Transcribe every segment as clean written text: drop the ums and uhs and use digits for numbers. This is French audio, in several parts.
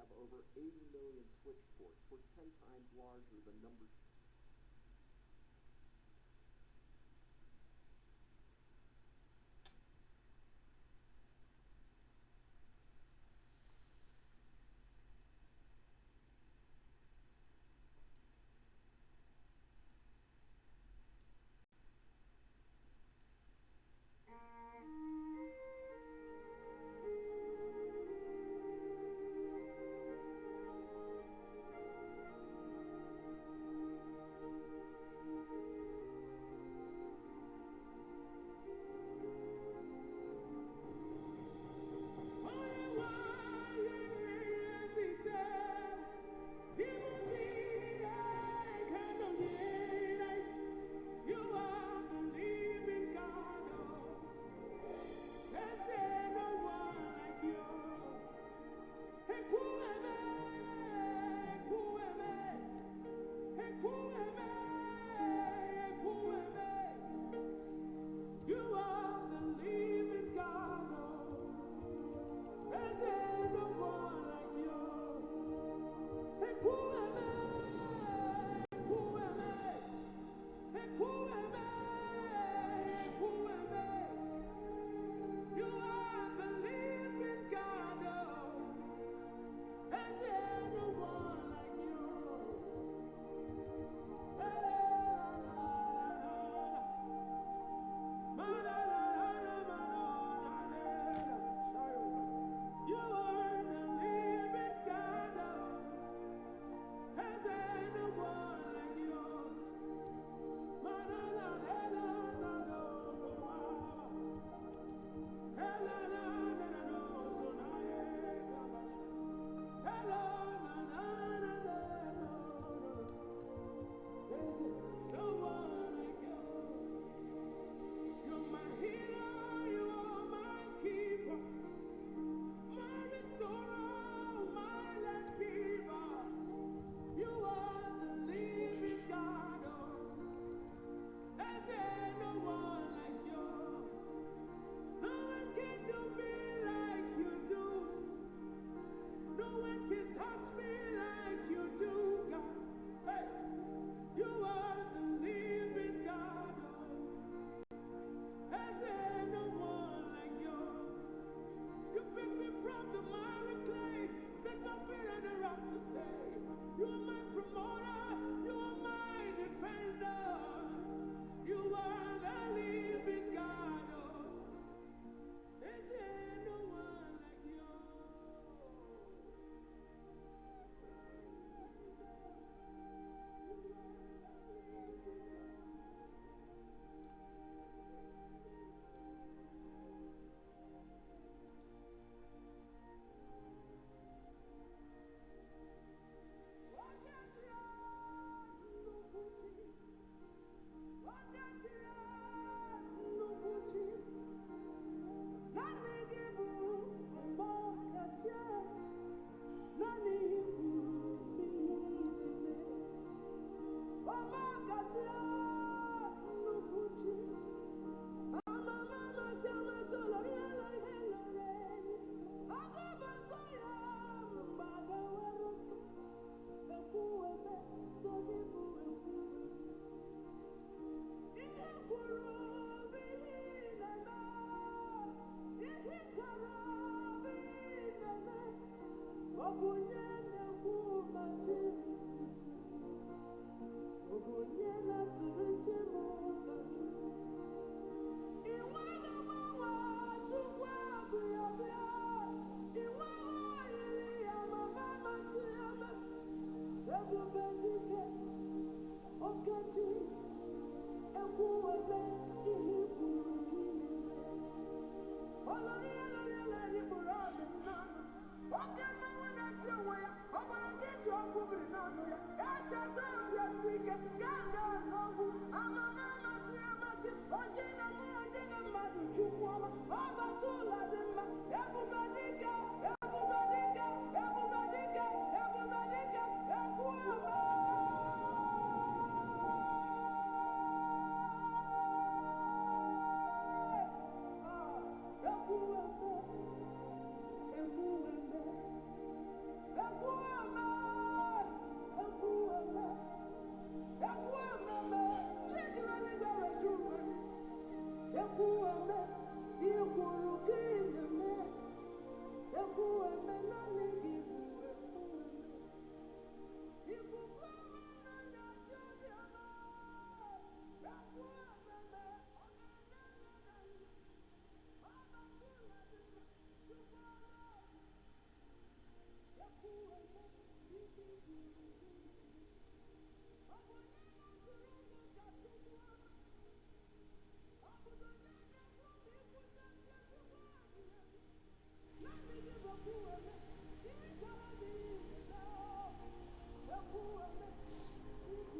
have over 80 million switch ports. We're 10 times larger than number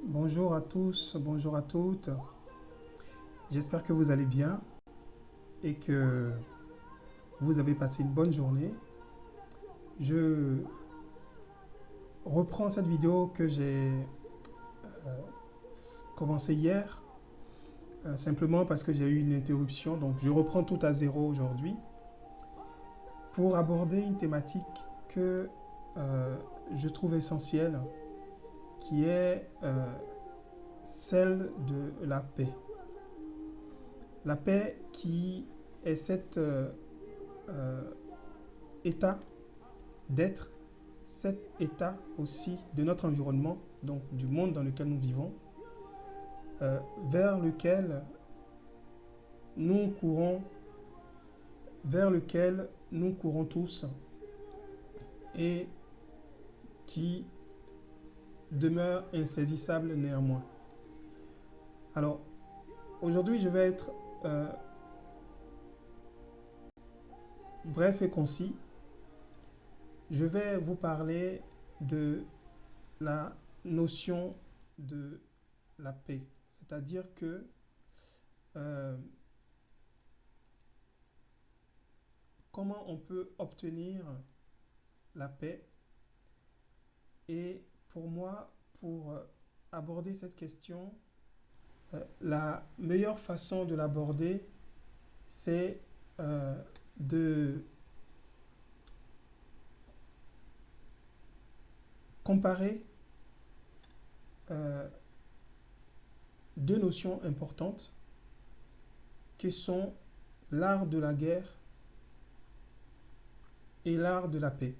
Bonjour à tous, bonjour à toutes. J'espère que vous allez bien et que vous avez passé une bonne journée. Je reprends cette vidéo que j'ai commencée hier, simplement parce que j'ai eu une interruption. Donc je reprends tout à zéro aujourd'hui pour aborder une thématique que euh, je trouve essentielle, qui est celle de la paix. La paix qui est cet euh, état d'être, cet état aussi de notre environnement, donc du monde dans lequel nous vivons, vers lequel nous courons, vers lequel nous courons tous et qui demeure insaisissable néanmoins. Alors, aujourd'hui, je vais être bref et concis. Je vais vous parler de la notion de la paix. C'est-à-dire que euh, comment on peut obtenir la paix. Et pour moi, pour aborder cette question, la meilleure façon de l'aborder, c'est de comparer euh, deux notions importantes qui sont l'art de la guerre et l'art de la paix.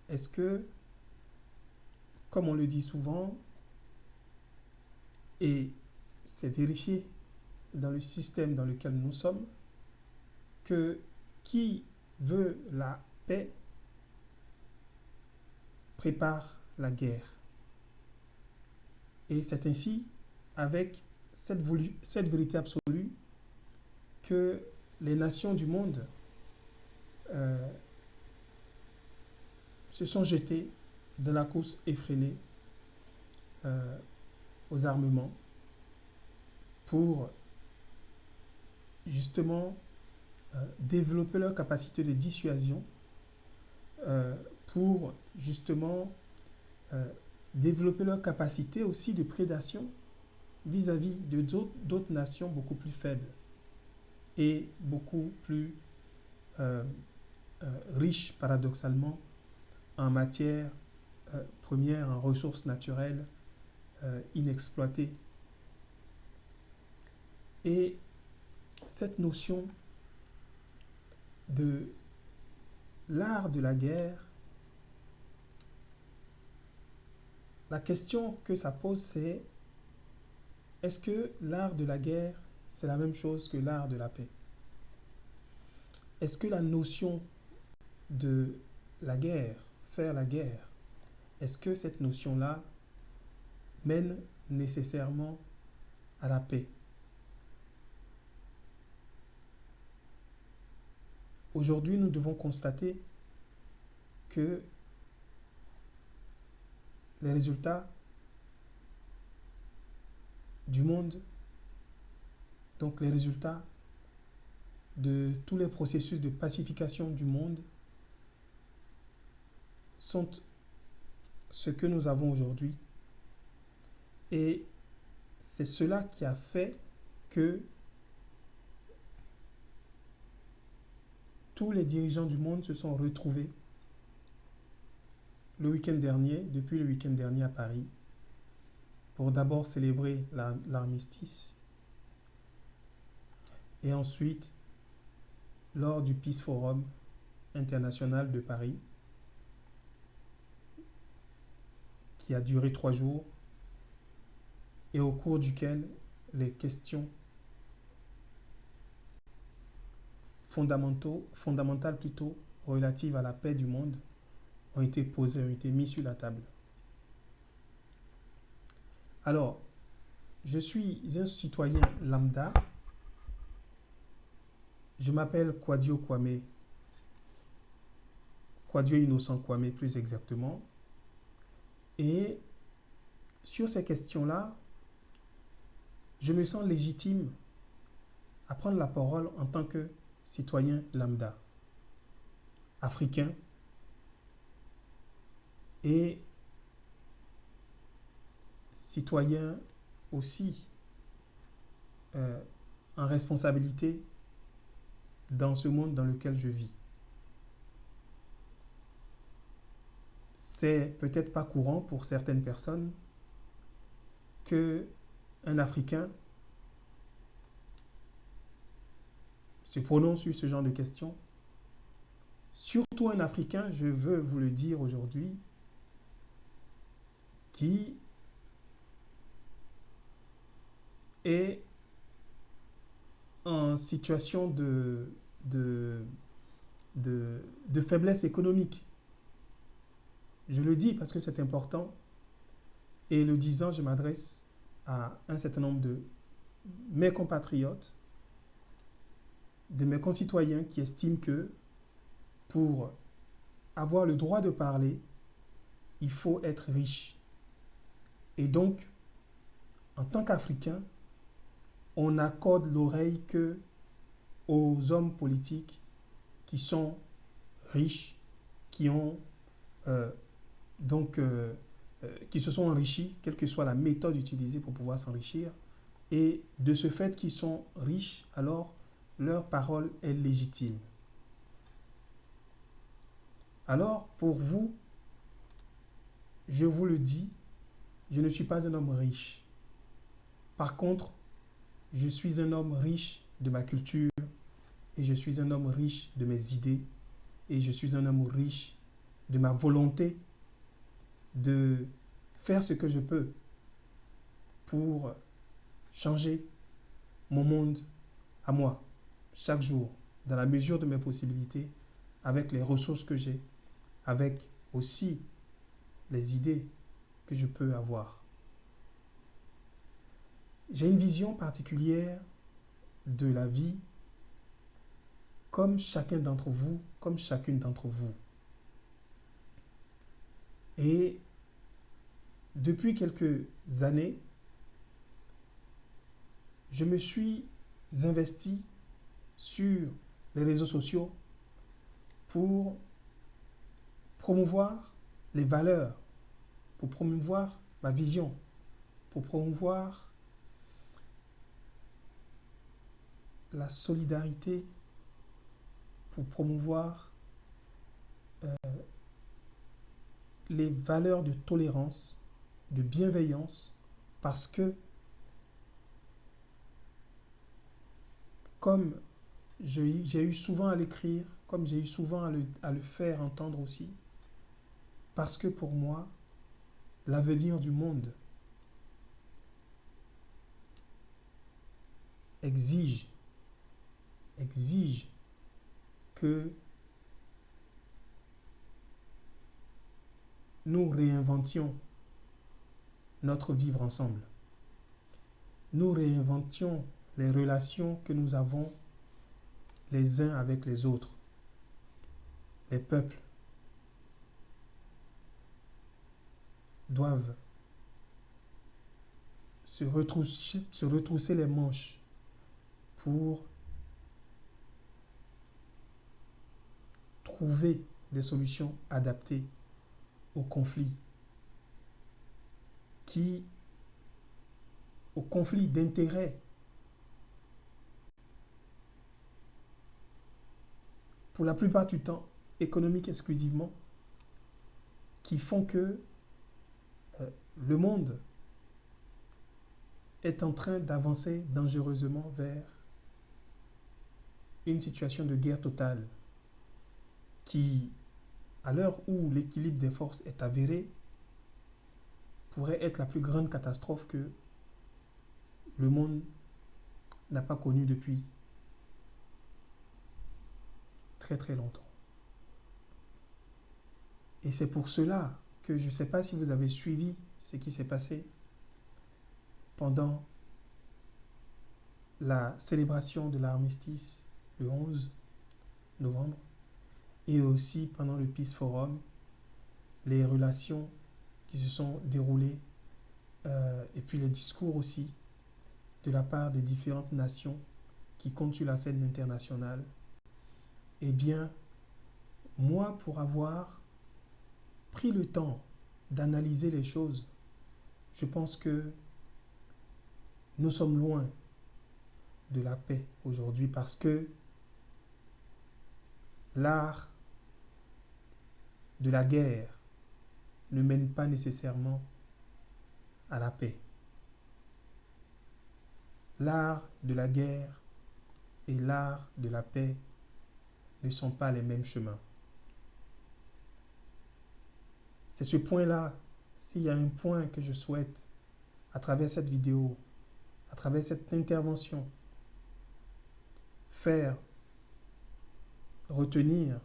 Est-ce que, comme on le dit souvent, et c'est vérifié dans le système dans lequel nous sommes, que qui veut la paix prépare la guerre. Et c'est ainsi, avec cette vérité absolue, que les nations du monde euh, se sont jetées dans la course effrénée euh, aux armements pour justement développer leur capacité de dissuasion, pour justement euh, développer leur capacité aussi de prédation vis-à-vis de d'autres nations beaucoup plus faibles et beaucoup plus euh, riches paradoxalement en matière première, en ressources naturelles inexploitées. Et cette notion de l'art de la guerre, la question que ça pose, c'est est-ce que l'art de la guerre, c'est la même chose que l'art de la paix? Est-ce que la notion de la guerre, faire la guerre, est-ce que cette notion-là mène nécessairement à la paix? Aujourd'hui, nous devons constater que les résultats du monde, donc les résultats de tous les processus de pacification du monde, sont ce que nous avons aujourd'hui. Et c'est cela qui a fait que tous les dirigeants du monde se sont retrouvés le week-end dernier, depuis le week-end dernier à Paris, pour d'abord célébrer l'armistice et ensuite lors du Peace Forum international de Paris qui a duré 3 jours et au cours duquel les questions fondamentales plutôt relatives à la paix du monde ont été posés, ont été mis sur la table. Alors, je suis un citoyen lambda. Je m'appelle Kwadio Kwame, Kwadio Innocent Kwame plus exactement. Et sur ces questions-là, je me sens légitime à prendre la parole en tant que citoyen lambda, africain et citoyen aussi en responsabilité dans ce monde dans lequel je vis. C'est peut-être pas courant pour certaines personnes que un Africain se prononce sur ce genre de questions. Surtout un Africain, je veux vous le dire aujourd'hui, qui est en situation de faiblesse économique. Je le dis parce que c'est important. Et le disant, je m'adresse à un certain nombre de mes compatriotes, de mes concitoyens qui estiment que pour avoir le droit de parler, il faut être riche. Et donc, en tant qu'Africain, on n'accorde l'oreille que aux hommes politiques qui sont riches, qui ont qui se sont enrichis, quelle que soit la méthode utilisée pour pouvoir s'enrichir. Et de ce fait qu'ils sont riches, alors leur parole est légitime. Alors, pour vous, je vous le dis, je ne suis pas un homme riche. Par contre, je suis un homme riche de ma culture et je suis un homme riche de mes idées et je suis un homme riche de ma volonté de faire ce que je peux pour changer mon monde à moi, chaque jour, dans la mesure de mes possibilités, avec les ressources que j'ai, avec aussi les idées que je peux avoir. J'ai une vision particulière de la vie, comme chacun d'entre vous, comme chacune d'entre vous. Et depuis quelques années, je me suis investi sur les réseaux sociaux pour promouvoir les valeurs, pour promouvoir ma vision, pour promouvoir la solidarité, pour promouvoir les valeurs de tolérance, de bienveillance, parce que, comme j'ai eu souvent à l'écrire, comme j'ai eu souvent à le faire entendre aussi, parce que pour moi, l'avenir du monde exige que nous réinventions notre vivre ensemble. Nous réinventions les relations que nous avons les uns avec les autres, les peuples doivent se retrousser les manches pour trouver des solutions adaptées aux conflits d'intérêts pour la plupart du temps économiques exclusivement, qui font que le monde est en train d'avancer dangereusement vers une situation de guerre totale qui, à l'heure où l'équilibre des forces est avéré, pourrait être la plus grande catastrophe que le monde n'a pas connue depuis très très longtemps. Et c'est pour cela que je ne sais pas si vous avez suivi ce qui s'est passé pendant la célébration de l'armistice le 11 novembre et aussi pendant le Peace Forum, les relations qui se sont déroulées et puis les discours aussi de la part des différentes nations qui comptent sur la scène internationale. Eh bien, moi, pour avoir pris le temps d'analyser les choses, je pense que nous sommes loin de la paix aujourd'hui parce que l'art de la guerre ne mène pas nécessairement à la paix. L'art de la guerre et l'art de la paix ne sont pas les mêmes chemins. C'est ce point-là, s'il y a un point que je souhaite, à travers cette vidéo, à travers cette intervention, faire retenir,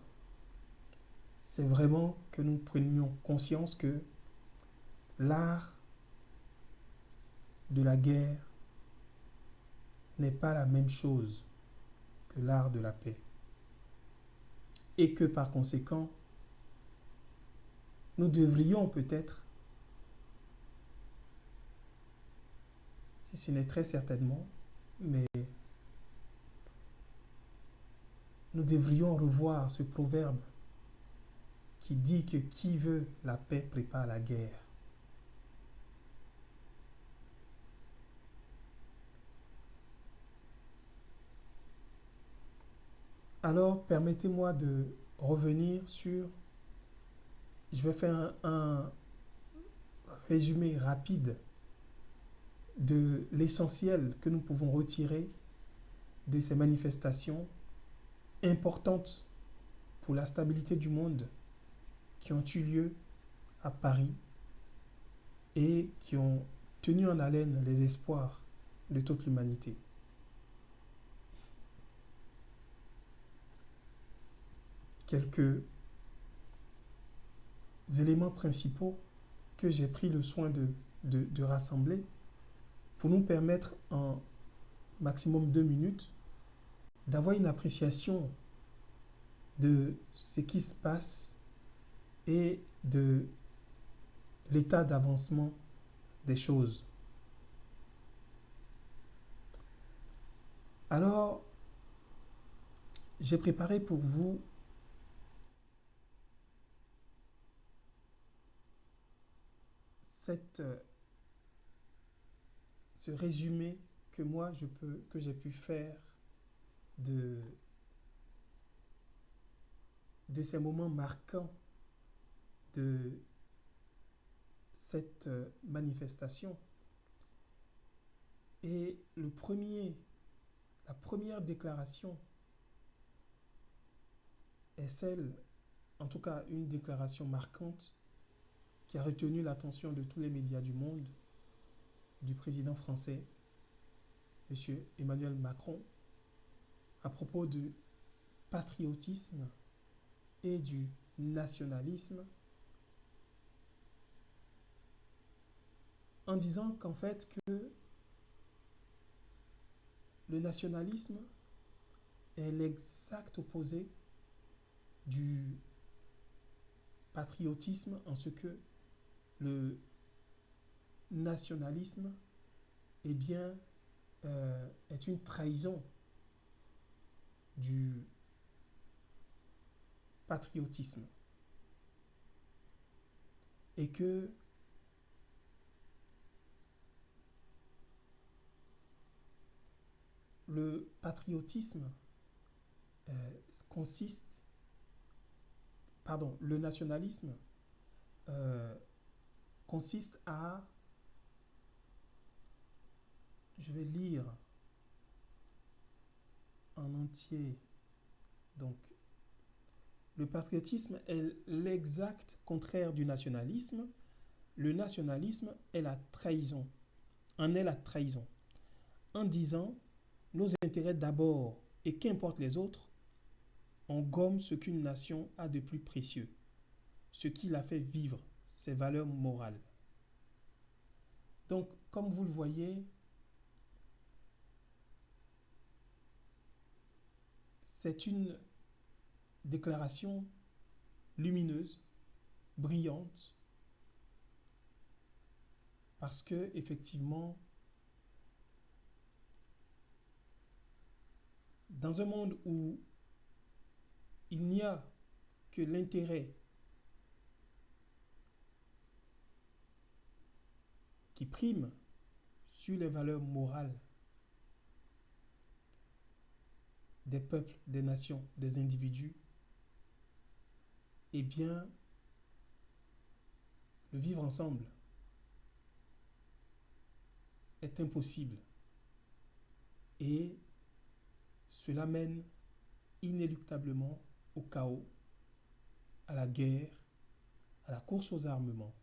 c'est vraiment que nous prenions conscience que l'art de la guerre n'est pas la même chose que l'art de la paix. Et que par conséquent, nous devrions peut-être, si ce n'est très certainement, mais nous devrions revoir ce proverbe qui dit que qui veut la paix prépare la guerre. Alors, permettez-moi de revenir sur... Je vais faire un résumé rapide de l'essentiel que nous pouvons retirer de ces manifestations importantes pour la stabilité du monde qui ont eu lieu à Paris et qui ont tenu en haleine les espoirs de toute l'humanité. Quelques éléments principaux que j'ai pris le soin de rassembler pour nous permettre en maximum 2 minutes d'avoir une appréciation de ce qui se passe et de l'état d'avancement des choses. Alors, j'ai préparé pour vous ce résumé que moi que j'ai pu faire de ces moments marquants de cette manifestation. Et la première déclaration est celle, en tout cas une déclaration marquante, qui a retenu l'attention de tous les médias du monde, du président français, M. Emmanuel Macron, à propos du patriotisme et du nationalisme, en disant qu'en fait que le nationalisme est l'exact opposé du patriotisme, en ce que le nationalisme eh bien, est une trahison du patriotisme. Et que le patriotisme le nationalisme consiste à, je vais lire en entier, donc, le patriotisme est l'exact contraire du nationalisme. Le nationalisme est la trahison, en est la trahison, en disant nos intérêts d'abord et qu'importe les autres, on gomme ce qu'une nation a de plus précieux, ce qui l'a fait vivre, ses valeurs morales. Donc, comme vous le voyez, c'est une déclaration lumineuse, brillante, parce que effectivement, dans un monde où il n'y a que l'intérêt qui prime sur les valeurs morales des peuples, des nations, des individus, eh bien, le vivre ensemble est impossible. Et cela mène inéluctablement au chaos, à la guerre, à la course aux armements,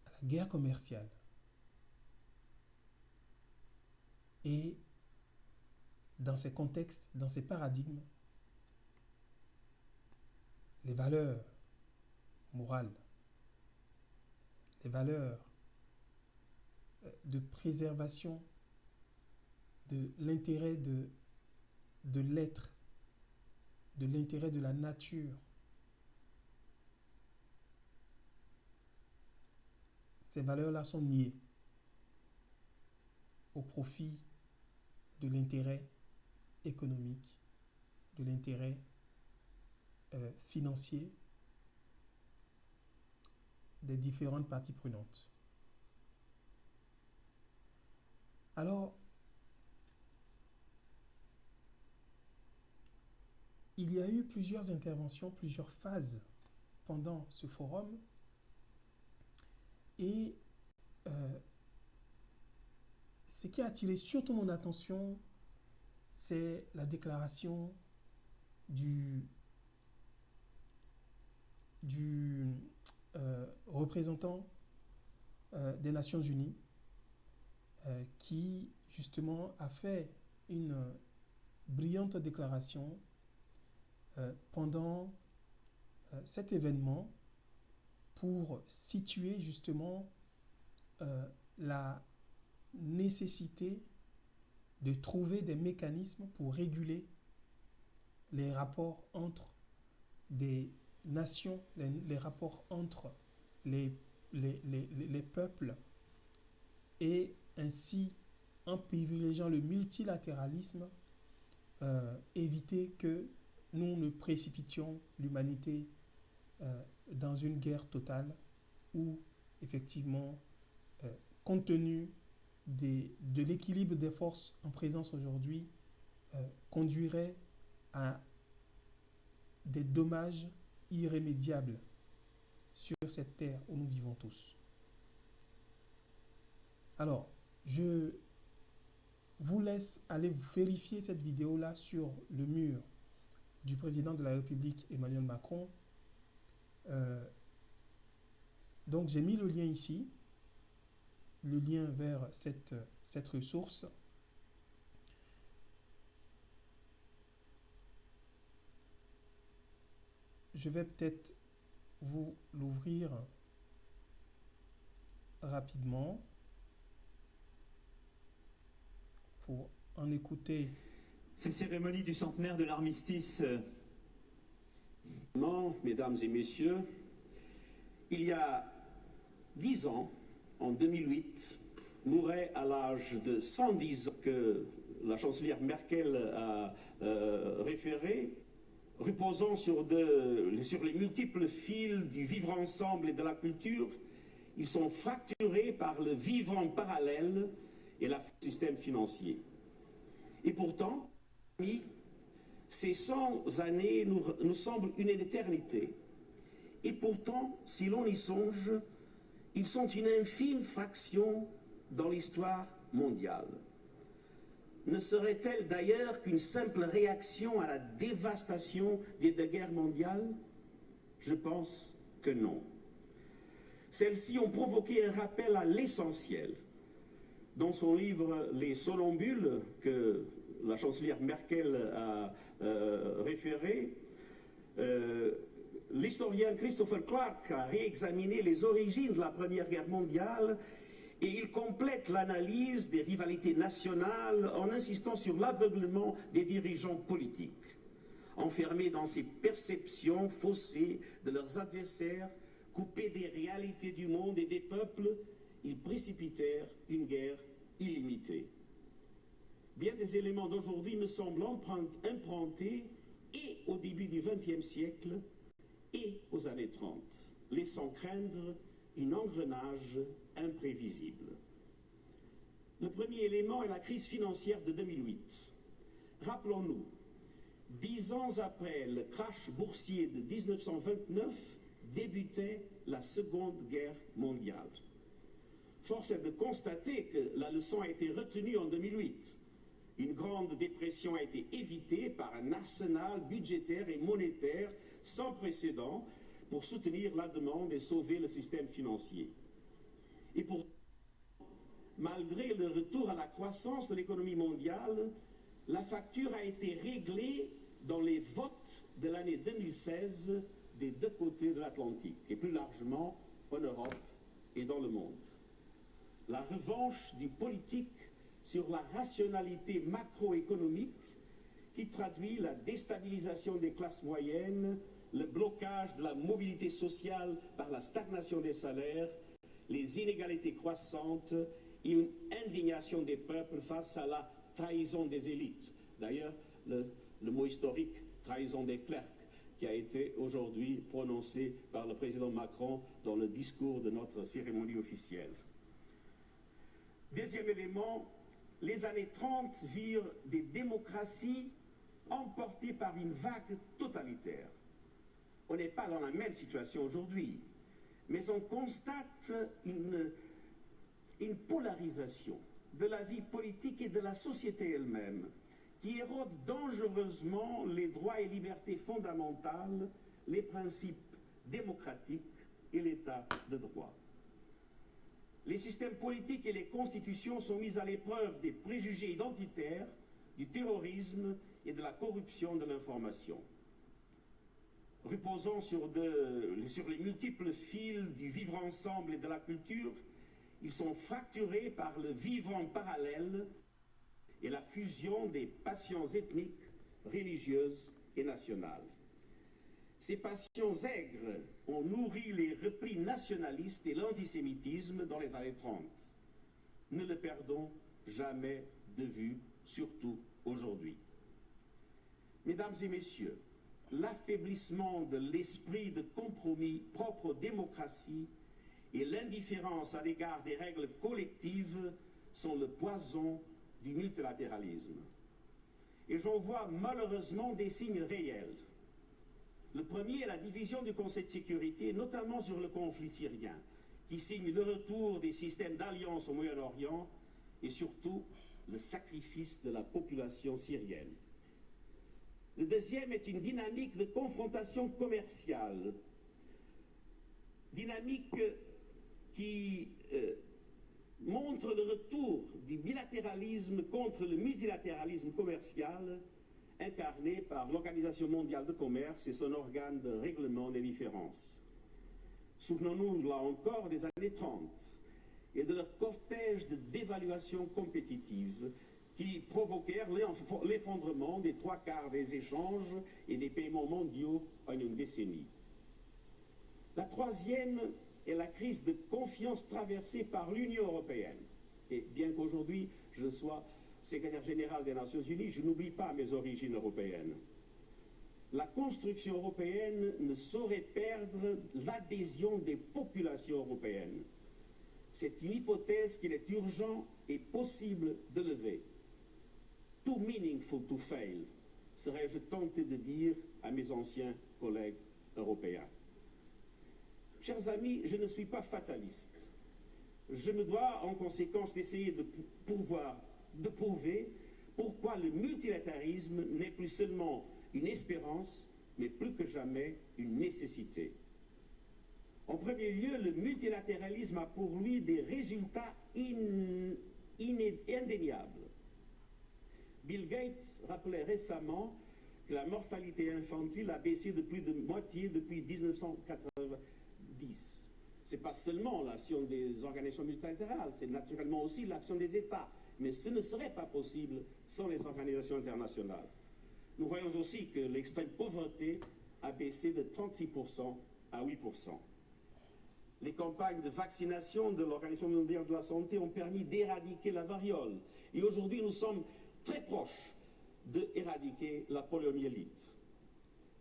à la guerre commerciale. Et dans ces contextes, dans ces paradigmes, les valeurs morales, les valeurs de préservation de l'intérêt de l'être, de l'intérêt de la nature, ces valeurs-là sont niées au profit de l'intérêt économique, de l'intérêt financier des différentes parties prenantes. Alors, il y a eu plusieurs interventions, plusieurs phases pendant ce forum et ce qui a attiré surtout mon attention, c'est la déclaration du représentant des Nations Unies qui justement a fait une brillante déclaration pendant cet événement pour situer justement la nécessité de trouver des mécanismes pour réguler les rapports entre des nations, les rapports entre les peuples, et ainsi, en privilégiant le multilatéralisme, éviter que nous ne précipitions l'humanité dans une guerre totale où, effectivement, compte tenu de l'équilibre des forces en présence aujourd'hui, conduirait à des dommages irrémédiables sur cette terre où nous vivons tous. Alors, je vous laisse aller vérifier cette vidéo-là sur le mur du président de la République, Emmanuel Macron. Donc, j'ai mis le lien ici, le lien vers cette ressource. Je vais peut-être vous l'ouvrir rapidement pour en écouter. Cette cérémonie du centenaire de l'armistice. Mesdames et messieurs, il y a 10 ans, en 2008, mourait à l'âge de 110 ans que la chancelière Merkel a référé, reposant sur les multiples fils du vivre ensemble et de la culture. Ils sont fracturés par le vivant parallèle et le système financier. Et pourtant, ces 100 années nous semblent une éternité. Et pourtant, si l'on y songe, ils sont une infime fraction dans l'histoire mondiale. Ne serait-elle d'ailleurs qu'une simple réaction à la dévastation des deux guerres mondiales? Je pense que non. Celles-ci ont provoqué un rappel à l'essentiel. Dans son livre « Les somnambules » que la chancelière Merkel a référé, l'historien Christopher Clark a réexaminé les origines de la Première Guerre mondiale et il complète l'analyse des rivalités nationales en insistant sur l'aveuglement des dirigeants politiques. Enfermés dans ces perceptions faussées de leurs adversaires, coupés des réalités du monde et des peuples, ils précipitèrent une guerre illimitée. Bien des éléments d'aujourd'hui me semblent empruntés et au début du XXe siècle et aux années 30, laissant craindre un engrenage imprévisible. Le premier élément est la crise financière de 2008. Rappelons-nous, 10 ans après le crash boursier de 1929, débutait la Seconde Guerre mondiale. Force est de constater que la leçon a été retenue en 2008. Une grande dépression a été évitée par un arsenal budgétaire et monétaire sans précédent pour soutenir la demande et sauver le système financier. Et pour malgré le retour à la croissance de l'économie mondiale, la facture a été réglée dans les votes de l'année 2016 des deux côtés de l'Atlantique, et plus largement en Europe et dans le monde. La revanche du politique sur la rationalité macroéconomique qui traduit la déstabilisation des classes moyennes, le blocage de la mobilité sociale par la stagnation des salaires, les inégalités croissantes et une indignation des peuples face à la trahison des élites. D'ailleurs, le mot historique, trahison des clercs, qui a été aujourd'hui prononcé par le président Macron dans le discours de notre cérémonie officielle. Deuxième élément, les années 30 virent des démocraties emportées par une vague totalitaire. On n'est pas dans la même situation aujourd'hui, mais on constate une polarisation de la vie politique et de la société elle-même qui érode dangereusement les droits et libertés fondamentales, les principes démocratiques et l'état de droit. Les systèmes politiques et les constitutions sont mis à l'épreuve des préjugés identitaires, du terrorisme et de la corruption de l'information. Reposant sur les multiples fils du vivre ensemble et de la culture, ils sont fracturés par le vivant parallèle et la fusion des passions ethniques, religieuses et nationales. Ces passions aigres ont nourri les replis nationalistes et l'antisémitisme dans les années 30. Ne le perdons jamais de vue, surtout aujourd'hui. Mesdames et messieurs, l'affaiblissement de l'esprit de compromis propre aux démocraties et l'indifférence à l'égard des règles collectives sont le poison du multilatéralisme. Et j'en vois malheureusement des signes réels. Le premier est la division du Conseil de sécurité, notamment sur le conflit syrien, qui signe le retour des systèmes d'alliance au Moyen-Orient et surtout le sacrifice de la population syrienne. Le deuxième est une dynamique de confrontation commerciale, dynamique qui montre le retour du bilatéralisme contre le multilatéralisme commercial incarné par l'Organisation mondiale de commerce et son organe de règlement des différences. Souvenons-nous là encore des années 30 et de leur cortège de dévaluation compétitive qui provoquèrent l'effondrement des 3/4 des échanges et des paiements mondiaux en une décennie. La troisième est la crise de confiance traversée par l'Union européenne. Et bien qu'aujourd'hui je sois secrétaire général des Nations Unies, je n'oublie pas mes origines européennes. La construction européenne ne saurait perdre l'adhésion des populations européennes. C'est une hypothèse qu'il est urgent et possible de lever. Too meaningful to fail, serais-je tenté de dire à mes anciens collègues européens. Chers amis, je ne suis pas fataliste. Je me dois en conséquence d'essayer de prouver pourquoi le multilatéralisme n'est plus seulement une espérance, mais plus que jamais une nécessité. En premier lieu, le multilatéralisme a pour lui des résultats indéniables. Bill Gates rappelait récemment que la mortalité infantile a baissé de plus de moitié depuis 1990. Ce n'est pas seulement l'action des organisations multilatérales, c'est naturellement aussi l'action des États. Mais ce ne serait pas possible sans les organisations internationales. Nous voyons aussi que l'extrême pauvreté a baissé de 36% à 8%. Les campagnes de vaccination de l'Organisation mondiale de la santé ont permis d'éradiquer la variole. Et aujourd'hui, nous sommes très proches d'éradiquer la poliomyélite.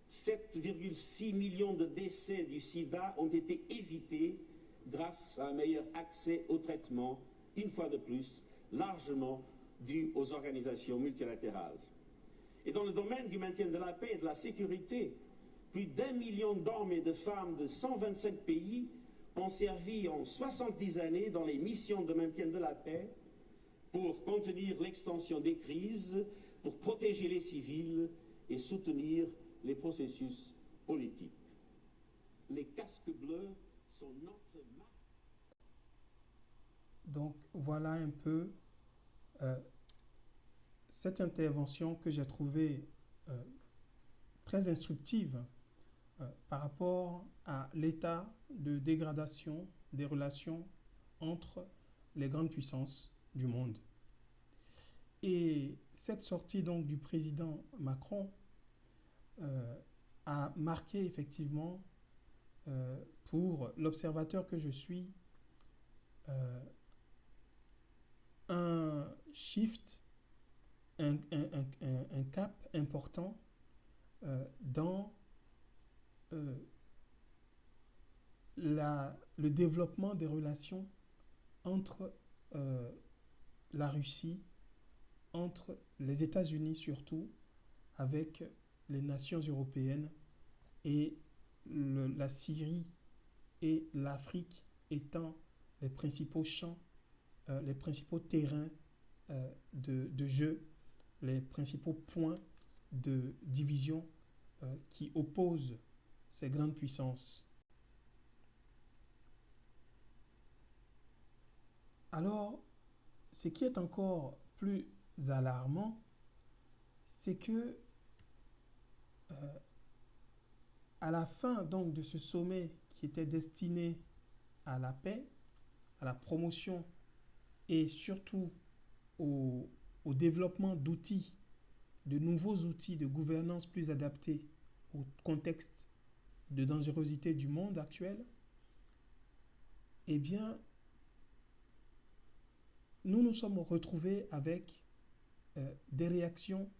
7,6 millions de décès du sida ont été évités grâce à un meilleur accès au traitement, une fois de plus, largement dû aux organisations multilatérales. Et dans le domaine du maintien de la paix et de la sécurité, plus d'1 million d'hommes et de femmes de 127 pays ont servi en 70 années dans les missions de maintien de la paix pour contenir l'extension des crises, pour protéger les civils et soutenir les processus politiques. Les casques bleus sont notre marque. Donc voilà un peu cette intervention que j'ai trouvée très instructive par rapport à l'état de dégradation des relations entre les grandes puissances du monde. Et cette sortie donc du président Macron a marqué effectivement pour l'observateur que je suis un shift, un cap important dans le développement des relations entre la Russie, entre les États-Unis surtout, avec les nations européennes et la Syrie et l'Afrique étant les principaux champs, les principaux terrains de jeu, les principaux points de division qui opposent ces grandes puissances. Alors, ce qui est encore plus alarmant, c'est que à la fin donc de ce sommet qui était destiné à la paix, à la promotion et surtout au développement d'outils, de nouveaux outils de gouvernance plus adaptés au contexte de dangerosité du monde actuel, eh bien, nous nous sommes retrouvés avec des réactions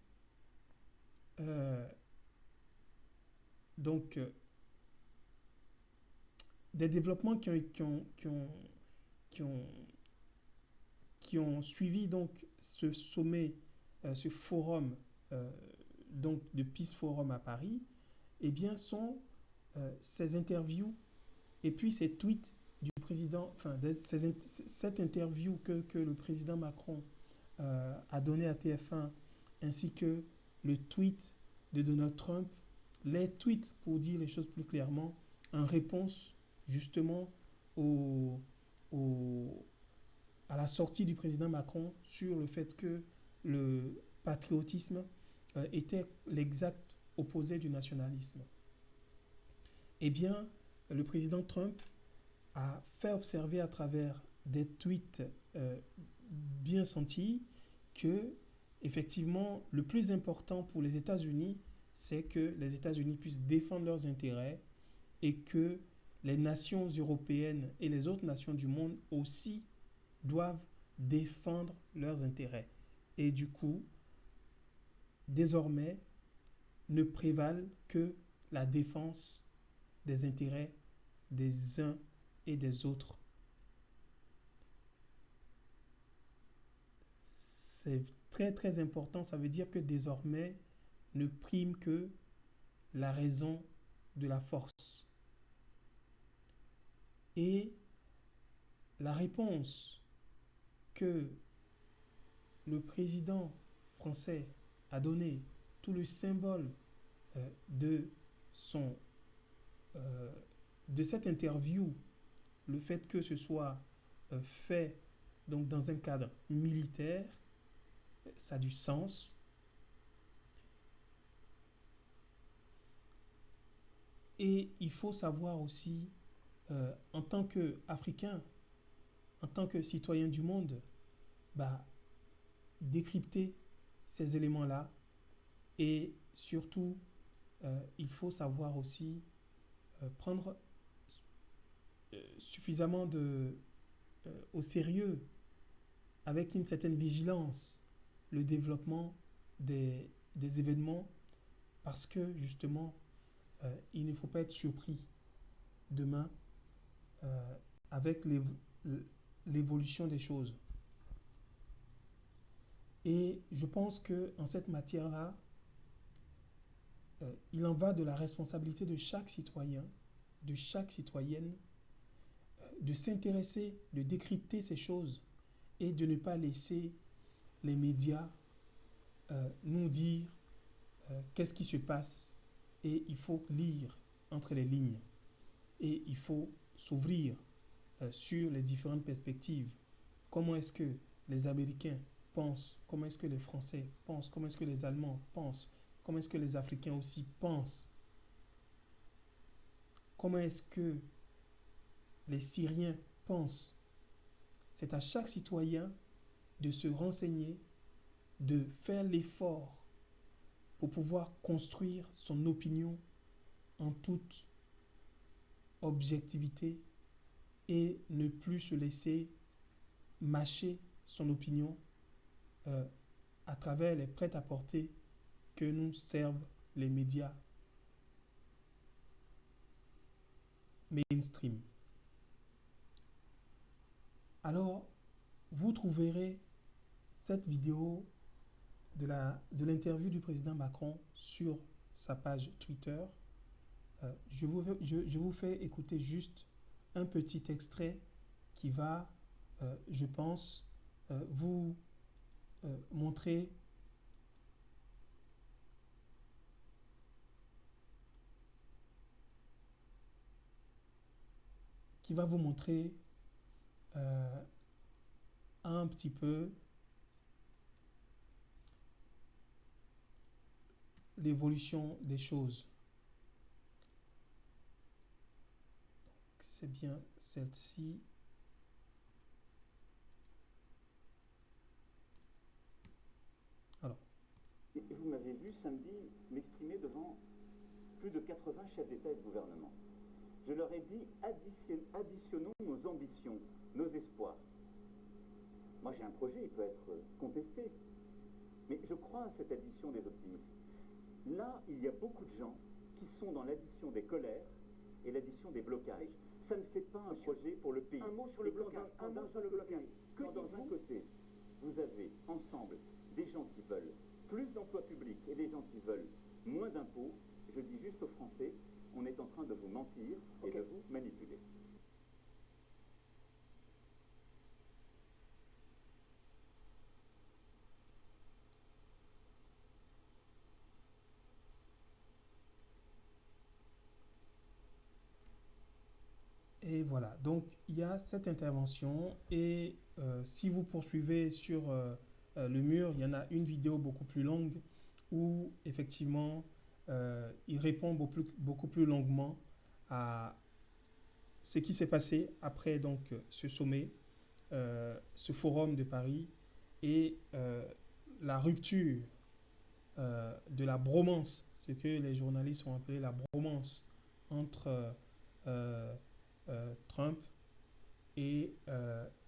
des développements qui ont suivi donc ce sommet, ce forum donc de Peace Forum à Paris, eh bien sont ces interviews et puis ces tweets du président, enfin cette interview que le président Macron a donné à TF1 ainsi que le tweet de Donald Trump, les tweets pour dire les choses plus clairement, en réponse justement à la sortie du président Macron sur le fait que le patriotisme était l'exact opposé du nationalisme. Eh bien, le président Trump a fait observer à travers des tweets bien sentis que, effectivement, le plus important pour les États-Unis, c'est que les États-Unis puissent défendre leurs intérêts et que les nations européennes et les autres nations du monde aussi doivent défendre leurs intérêts. Et du coup, désormais, ne prévalent que la défense des intérêts des uns et des autres. C'est très très important, ça veut dire que désormais ne prime que la raison de la force. Et la réponse que le président français a donnée, tout le symbole de cette interview, le fait que ce soit fait donc dans un cadre militaire, ça a du sens. Et il faut savoir aussi, en tant qu'Africain, en tant que citoyen du monde, bah, décrypter ces éléments-là. Et surtout, il faut savoir aussi prendre suffisamment au sérieux, avec une certaine vigilance, le développement des événements, parce que justement, il ne faut pas être surpris demain avec l'évolution des choses. Et je pense qu'en cette matière-là, il en va de la responsabilité de chaque citoyen, de chaque citoyenne, de s'intéresser, de décrypter ces choses et de ne pas laisser les médias nous dire qu'est-ce qui se passe. Et il faut lire entre les lignes et il faut s'ouvrir sur les différentes perspectives. Comment est-ce que les Américains pensent? Comment est-ce que les Français pensent? Comment est-ce que les Allemands pensent? Comment est-ce que les Africains aussi pensent? Comment est-ce que les Syriens pensent? C'est à chaque citoyen de se renseigner, de faire l'effort pour pouvoir construire son opinion en toute objectivité et ne plus se laisser mâcher son opinion à travers les prêt-à-porter que nous servent les médias mainstream. Alors, vous trouverez cette vidéo de l'interview du président Macron sur sa page Twitter. Je vous fais écouter juste un petit extrait qui va, je pense, vous montrer un petit peu l'évolution des choses. C'est bien celle-ci. Alors. Vous m'avez vu samedi m'exprimer devant plus de 80 chefs d'État et de gouvernement. Je leur ai dit, additionnons nos ambitions, nos espoirs. Moi j'ai un projet, il peut être contesté, mais je crois à cette addition des optimismes. Là, il y a beaucoup de gens qui sont dans l'addition des colères et l'addition des blocages. Ça ne fait pas un projet pour le pays. Un mot sur le blocage. Quand dans un côté, vous avez ensemble des gens qui veulent plus d'emplois publics et des gens qui veulent moins d'impôts, je dis juste aux Français, on est en train de vous mentir et de vous manipuler. Et voilà, donc il y a cette intervention et si vous poursuivez sur le mur, il y en a une vidéo beaucoup plus longue où effectivement il répond beaucoup plus longuement à ce qui s'est passé après donc ce sommet, ce forum de Paris et la rupture de la bromance, ce que les journalistes ont appelé la bromance entre Trump et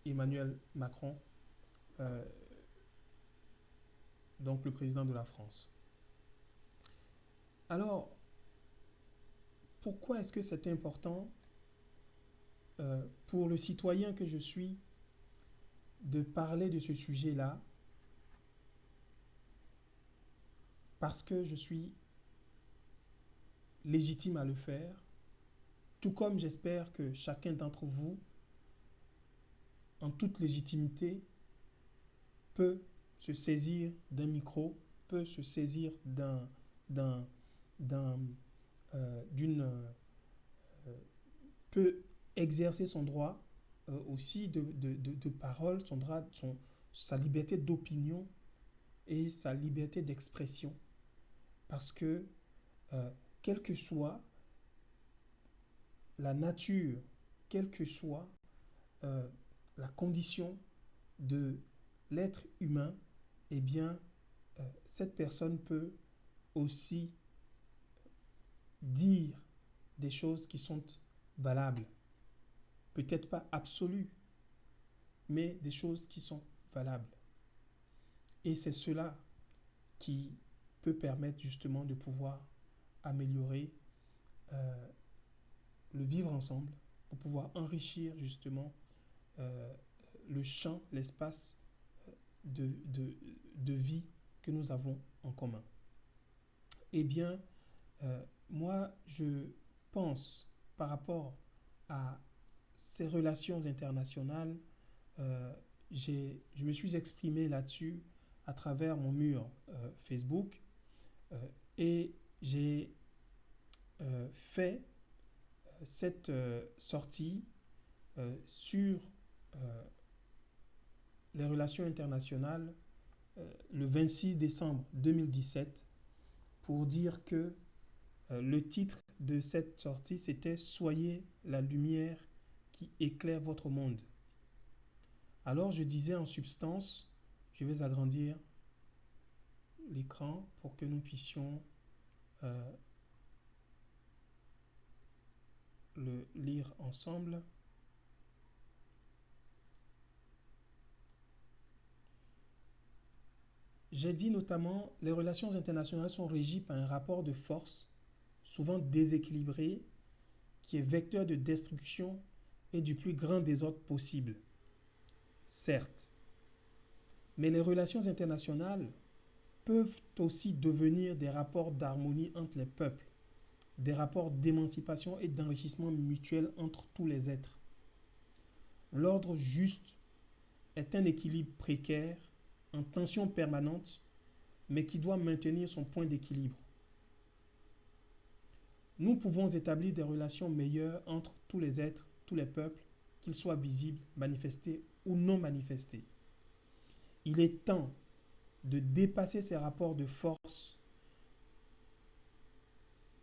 Emmanuel Macron, donc le président de la France. Alors, pourquoi est-ce que c'est important pour le citoyen que je suis de parler de ce sujet-là? Parce que je suis légitime à le faire, tout comme j'espère que chacun d'entre vous, en toute légitimité, peut se saisir d'un micro, peut se saisir peut exercer son droit aussi de parole, sa liberté d'opinion et sa liberté d'expression. Parce que, quelle que soit la nature, quelle que soit la condition de l'être humain, eh bien, cette personne peut aussi dire des choses qui sont valables. Peut-être pas absolues, mais des choses qui sont valables. Et c'est cela qui peut permettre justement de pouvoir améliorer le vivre ensemble, pour pouvoir enrichir justement le champ, l'espace de vie que nous avons en commun. Eh bien, moi, je pense par rapport à ces relations internationales, je me suis exprimé là-dessus à travers mon mur Facebook et j'ai fait cette sortie sur les relations internationales le 26 décembre 2017 pour dire que le titre de cette sortie c'était « Soyez la lumière qui éclaire votre monde ». Alors je disais en substance, je vais agrandir l'écran pour que nous puissions le lire ensemble. J'ai dit notamment, les relations internationales sont régies par un rapport de force, souvent déséquilibré, qui est vecteur de destruction et du plus grand désordre possible. Certes, mais les relations internationales peuvent aussi devenir des rapports d'harmonie entre les peuples, des rapports d'émancipation et d'enrichissement mutuel entre tous les êtres. L'ordre juste est un équilibre précaire, en tension permanente, mais qui doit maintenir son point d'équilibre. Nous pouvons établir des relations meilleures entre tous les êtres, tous les peuples, qu'ils soient visibles, manifestés ou non manifestés. Il est temps de dépasser ces rapports de force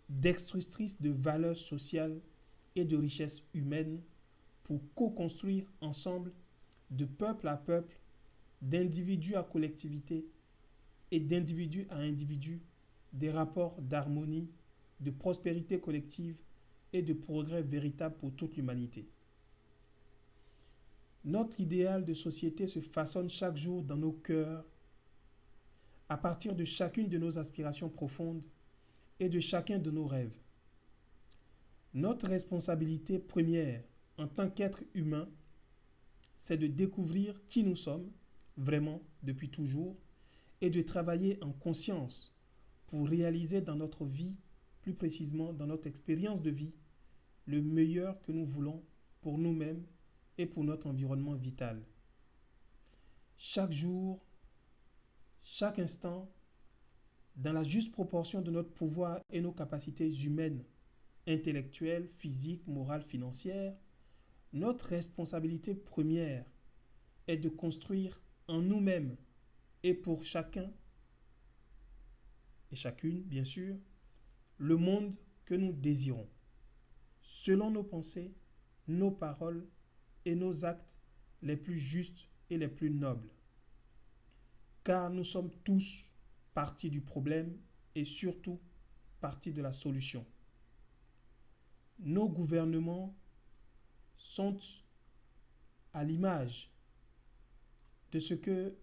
destructrices de valeurs sociales et de richesses humaines pour co-construire ensemble, de peuple à peuple, d'individu à collectivité et d'individu à individu, des rapports d'harmonie, de prospérité collective et de progrès véritable pour toute l'humanité. Notre idéal de société se façonne chaque jour dans nos cœurs à partir de chacune de nos aspirations profondes et de chacun de nos rêves. Notre responsabilité première en tant qu'être humain, c'est de découvrir qui nous sommes vraiment depuis toujours et de travailler en conscience pour réaliser dans notre vie, plus précisément dans notre expérience de vie, le meilleur que nous voulons pour nous-mêmes et pour notre environnement vital. Chaque jour, chaque instant, dans la juste proportion de notre pouvoir et nos capacités humaines, intellectuelles, physiques, morales, financières, notre responsabilité première est de construire en nous-mêmes et pour chacun et chacune, bien sûr, le monde que nous désirons, selon nos pensées, nos paroles et nos actes les plus justes et les plus nobles. Car nous sommes tous partie du problème et surtout partie de la solution. Nos gouvernements sont à l'image de ce que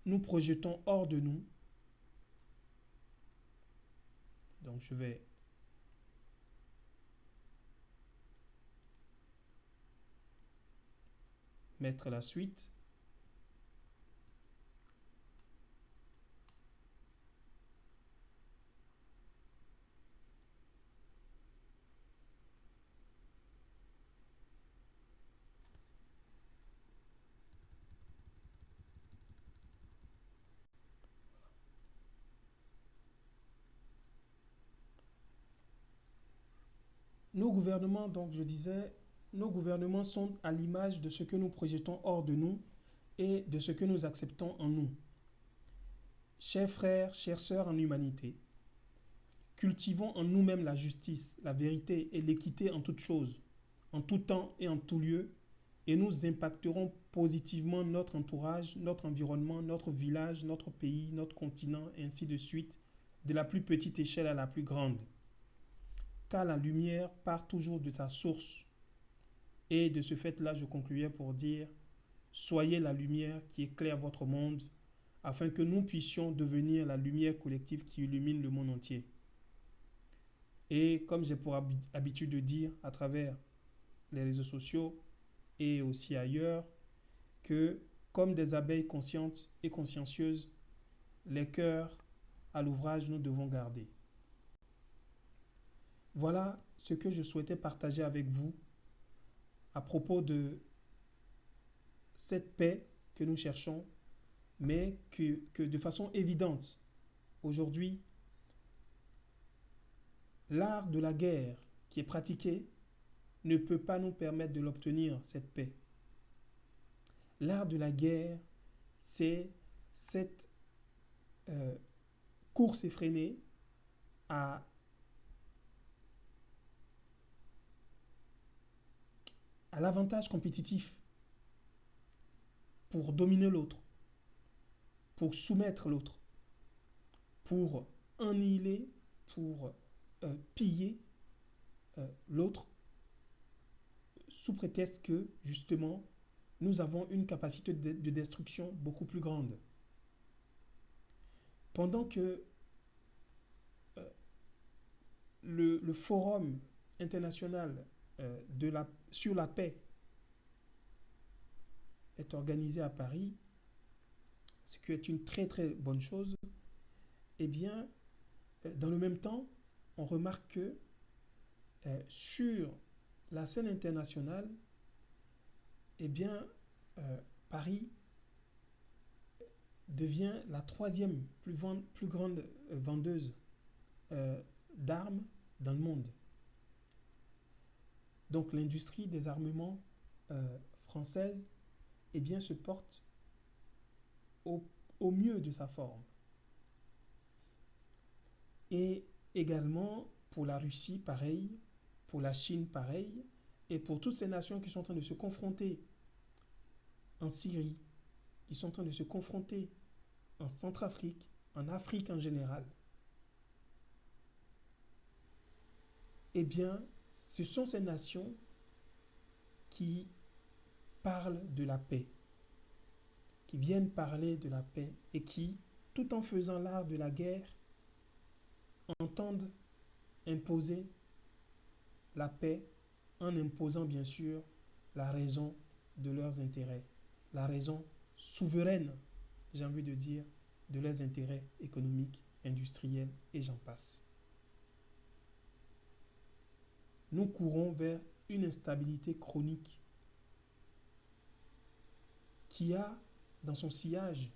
nous projetons hors de nous. Donc je vais mettre la suite. Nos gouvernements, donc je disais, nos gouvernements sont à l'image de ce que nous projetons hors de nous et de ce que nous acceptons en nous. chers frères, chères sœurs en humanité, cultivons en nous-mêmes la justice, la vérité et l'équité en toutes choses, en tout temps et en tout lieu, et nous impacterons positivement notre entourage, notre environnement, notre village, notre pays, notre continent, et ainsi de suite, de la plus petite échelle à la plus grande. Car la lumière part toujours de sa source. Et de ce fait-là, je concluais pour dire, soyez la lumière qui éclaire votre monde, afin que nous puissions devenir la lumière collective qui illumine le monde entier. Et comme j'ai pour habitude de dire à travers les réseaux sociaux et aussi ailleurs, que comme des abeilles conscientes et consciencieuses, les cœurs à l'ouvrage nous devons garder. Voilà ce que je souhaitais partager avec vous à propos de cette paix que nous cherchons, mais que de façon évidente, aujourd'hui, l'art de la guerre qui est pratiqué ne peut pas nous permettre de l'obtenir, cette paix. L'art de la guerre, c'est cette course effrénée à l'avantage compétitif pour dominer l'autre, pour soumettre l'autre, pour annihiler, pour piller l'autre, sous prétexte que, justement, nous avons une capacité de destruction beaucoup plus grande. Pendant que le forum international sur la paix est organisé à Paris, ce qui est une très très bonne chose, eh bien, dans le même temps, on remarque que sur la scène internationale, eh bien, Paris devient la troisième plus grande vendeuse d'armes dans le monde. Donc l'industrie des armements française, eh bien, se porte au mieux de sa forme. Et également pour la Russie, pareil, pour la Chine, pareil, et pour toutes ces nations qui sont en train de se confronter en Syrie, qui sont en train de se confronter en Centrafrique, en Afrique en général. Eh bien, ce sont ces nations qui parlent de la paix, qui viennent parler de la paix et qui, tout en faisant l'art de la guerre, entendent imposer la paix en imposant bien sûr la raison de leurs intérêts, la raison souveraine, j'ai envie de dire, de leurs intérêts économiques, industriels et j'en passe. Nous courons vers une instabilité chronique qui a dans son sillage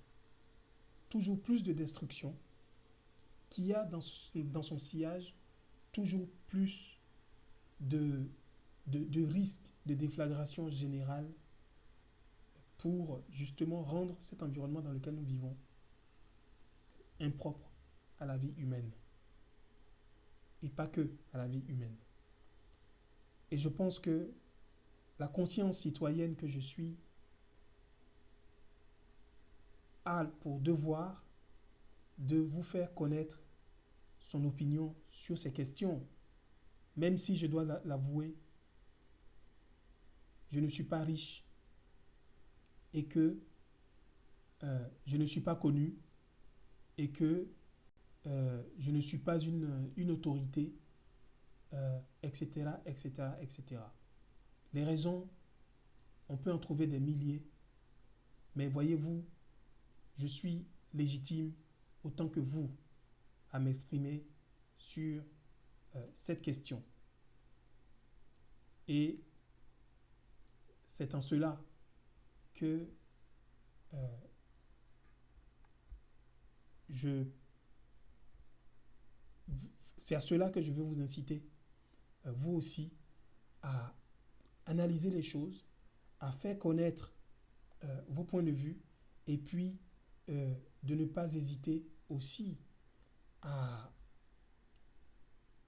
toujours plus de destruction, qui a dans son sillage toujours plus de risques de déflagration générale pour justement rendre cet environnement dans lequel nous vivons impropre à la vie humaine. Et pas que à la vie humaine. Et je pense que la conscience citoyenne que je suis a pour devoir de vous faire connaître son opinion sur ces questions. Même si je dois l'avouer, je ne suis pas riche et que je ne suis pas connu et que je ne suis pas une autorité, etc., etc., etc. Les raisons, on peut en trouver des milliers, mais voyez-vous, je suis légitime autant que vous à m'exprimer sur cette question. Et c'est en cela que c'est à cela que je veux vous inciter, vous aussi, à analyser les choses, à faire connaître vos points de vue et puis de ne pas hésiter aussi à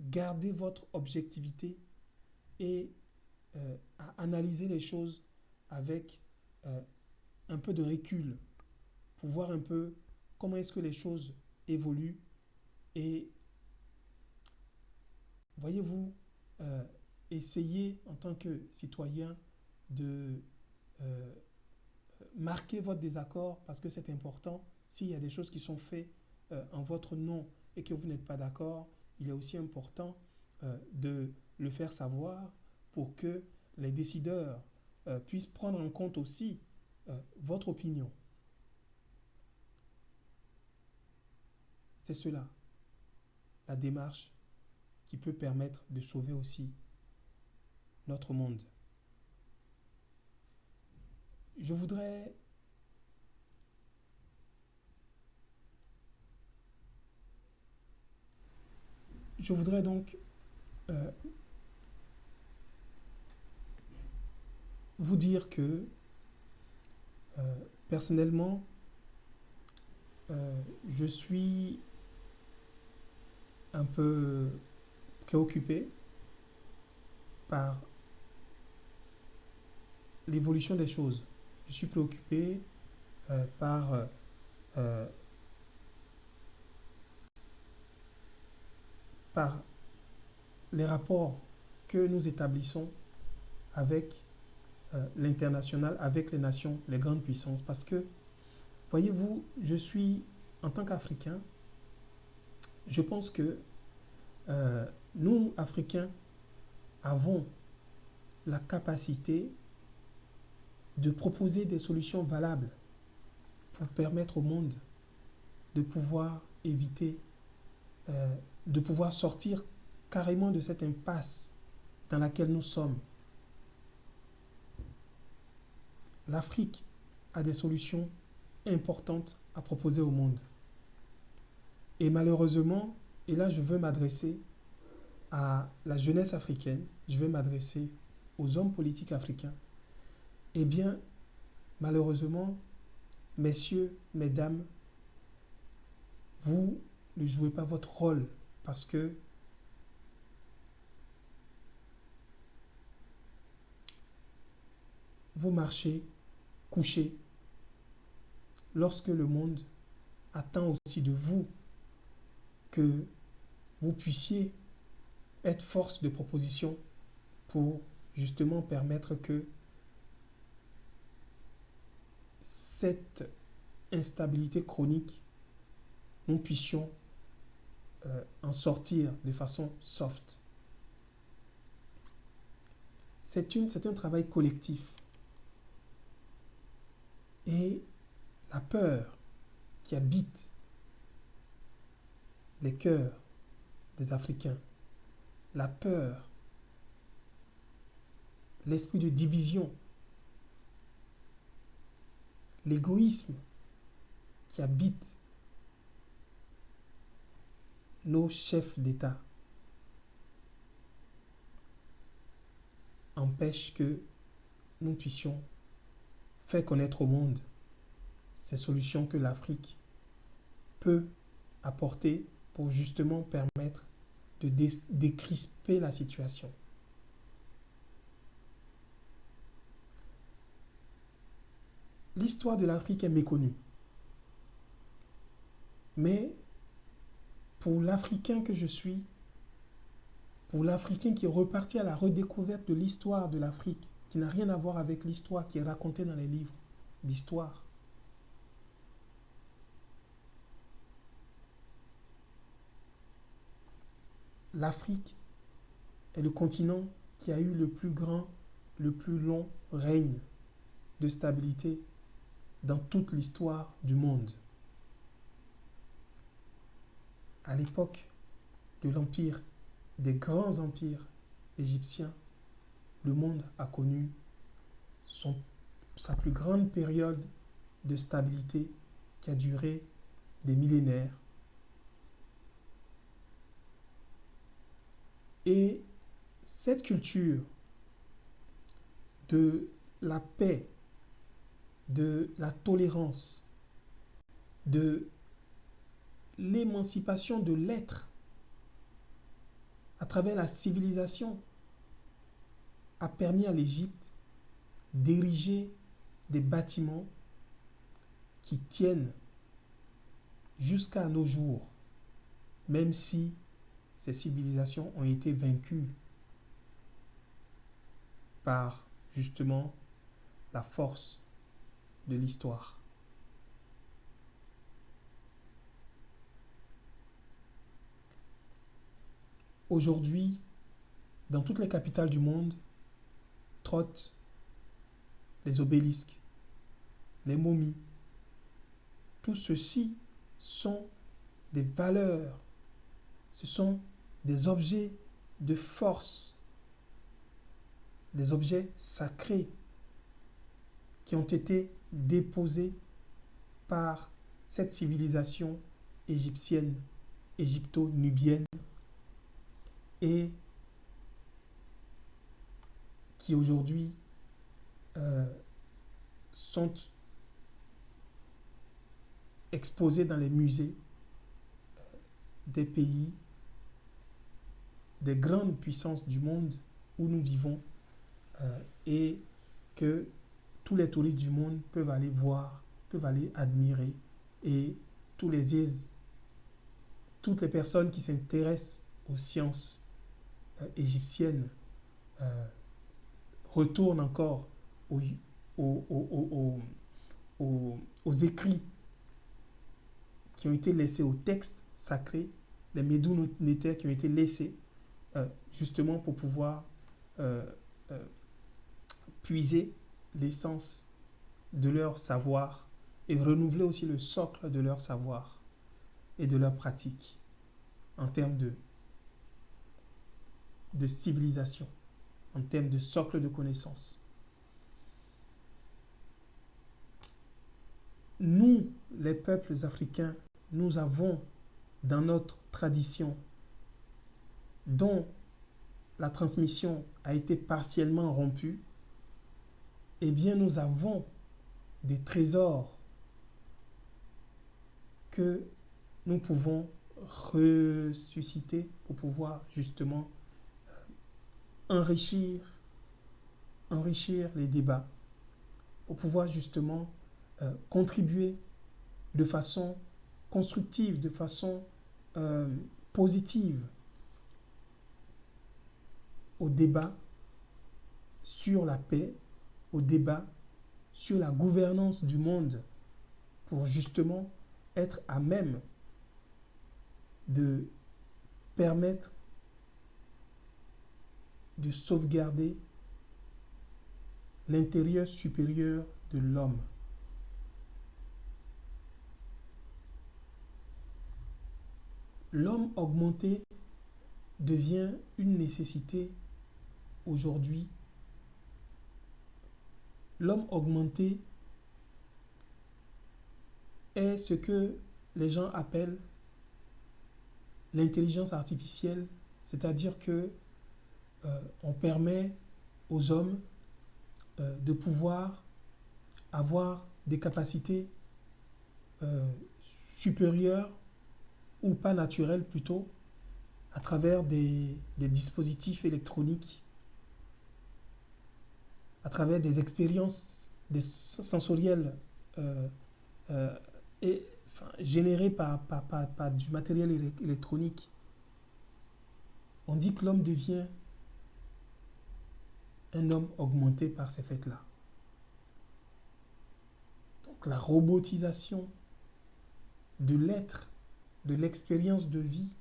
garder votre objectivité et à analyser les choses avec un peu de recul pour voir un peu comment est-ce que les choses évoluent et voyez-vous, essayez en tant que citoyen de marquer votre désaccord parce que c'est important. S'il y a des choses qui sont faites en votre nom et que vous n'êtes pas d'accord, il est aussi important de le faire savoir pour que les décideurs puissent prendre en compte aussi votre opinion. C'est cela, la démarche qui peut permettre de sauver aussi notre monde. Je voudrais donc vous dire que personnellement, je suis un peu préoccupé par l'évolution des choses. Je suis préoccupé par les rapports que nous établissons avec l'international, avec les nations, les grandes puissances. Parce que, voyez-vous, je suis, en tant qu'Africain, je pense que nous, Africains, avons la capacité de proposer des solutions valables pour permettre au monde de pouvoir éviter, de pouvoir sortir carrément de cette impasse dans laquelle nous sommes. L'Afrique a des solutions importantes à proposer au monde. Et malheureusement, et là je veux m'adresser à la jeunesse africaine, je veux m'adresser aux hommes politiques africains, eh bien, malheureusement, messieurs, mesdames, vous ne jouez pas votre rôle parce que vous marchez couchés lorsque le monde attend aussi de vous que vous puissiez être force de proposition pour justement permettre que cette instabilité chronique, nous puissions en sortir de façon soft. C'est un travail collectif. Et la peur qui habite les cœurs des Africains, la peur, l'esprit de division, l'égoïsme qui habite nos chefs d'État empêche que nous puissions faire connaître au monde ces solutions que l'Afrique peut apporter pour justement permettre de décrisper la situation. L'histoire de l'Afrique est méconnue. Mais pour l'Africain que je suis, pour l'Africain qui est reparti à la redécouverte de l'histoire de l'Afrique, qui n'a rien à voir avec l'histoire qui est racontée dans les livres d'histoire, l'Afrique est le continent qui a eu le plus grand, le plus long règne de stabilité dans toute l'histoire du monde. À l'époque de l'empire, des grands empires égyptiens, le monde a connu sa plus grande période de stabilité qui a duré des millénaires. Et cette culture de la paix, de la tolérance, de l'émancipation de l'être à travers la civilisation a permis à l'Égypte d'ériger des bâtiments qui tiennent jusqu'à nos jours, même si ces civilisations ont été vaincues par justement la force de l'histoire. Aujourd'hui, dans toutes les capitales du monde, trottent les obélisques, les momies. Tout ceci sont des valeurs, ce sont des objets de force, des objets sacrés qui ont été déposés par cette civilisation égyptienne, égypto-nubienne, et qui aujourd'hui sont exposés dans les musées des pays, des grandes puissances du monde où nous vivons, et que tous les touristes du monde peuvent aller voir, peuvent aller admirer, et toutes les personnes qui s'intéressent aux sciences égyptiennes retournent encore aux écrits qui ont été laissés, aux textes sacrés, les médou nétaires qui ont été laissés justement pour pouvoir puiser l'essence de leur savoir et renouveler aussi le socle de leur savoir et de leur pratique en termes de civilisation, en termes de socle de connaissances. Nous, les peuples africains, nous avons dans notre tradition, dont la transmission a été partiellement rompue, eh bien nous avons des trésors que nous pouvons ressusciter pour pouvoir justement enrichir les débats, pour pouvoir justement contribuer de façon constructive, de façon positive au débat sur la paix, au débat sur la gouvernance du monde, pour justement être à même de permettre de sauvegarder l'intérieur supérieur de l'homme. L'homme augmenté devient une nécessité aujourd'hui. L'homme augmenté est ce que les gens appellent l'intelligence artificielle, c'est-à-dire que on permet aux hommes de pouvoir avoir des capacités supérieures ou pas naturelles plutôt, à travers des dispositifs électroniques, à travers des expériences sensorielles générées par du matériel électronique. On dit que l'homme devient un homme augmenté par ces faits-là. Donc la robotisation de l'être, de l'expérience de vie,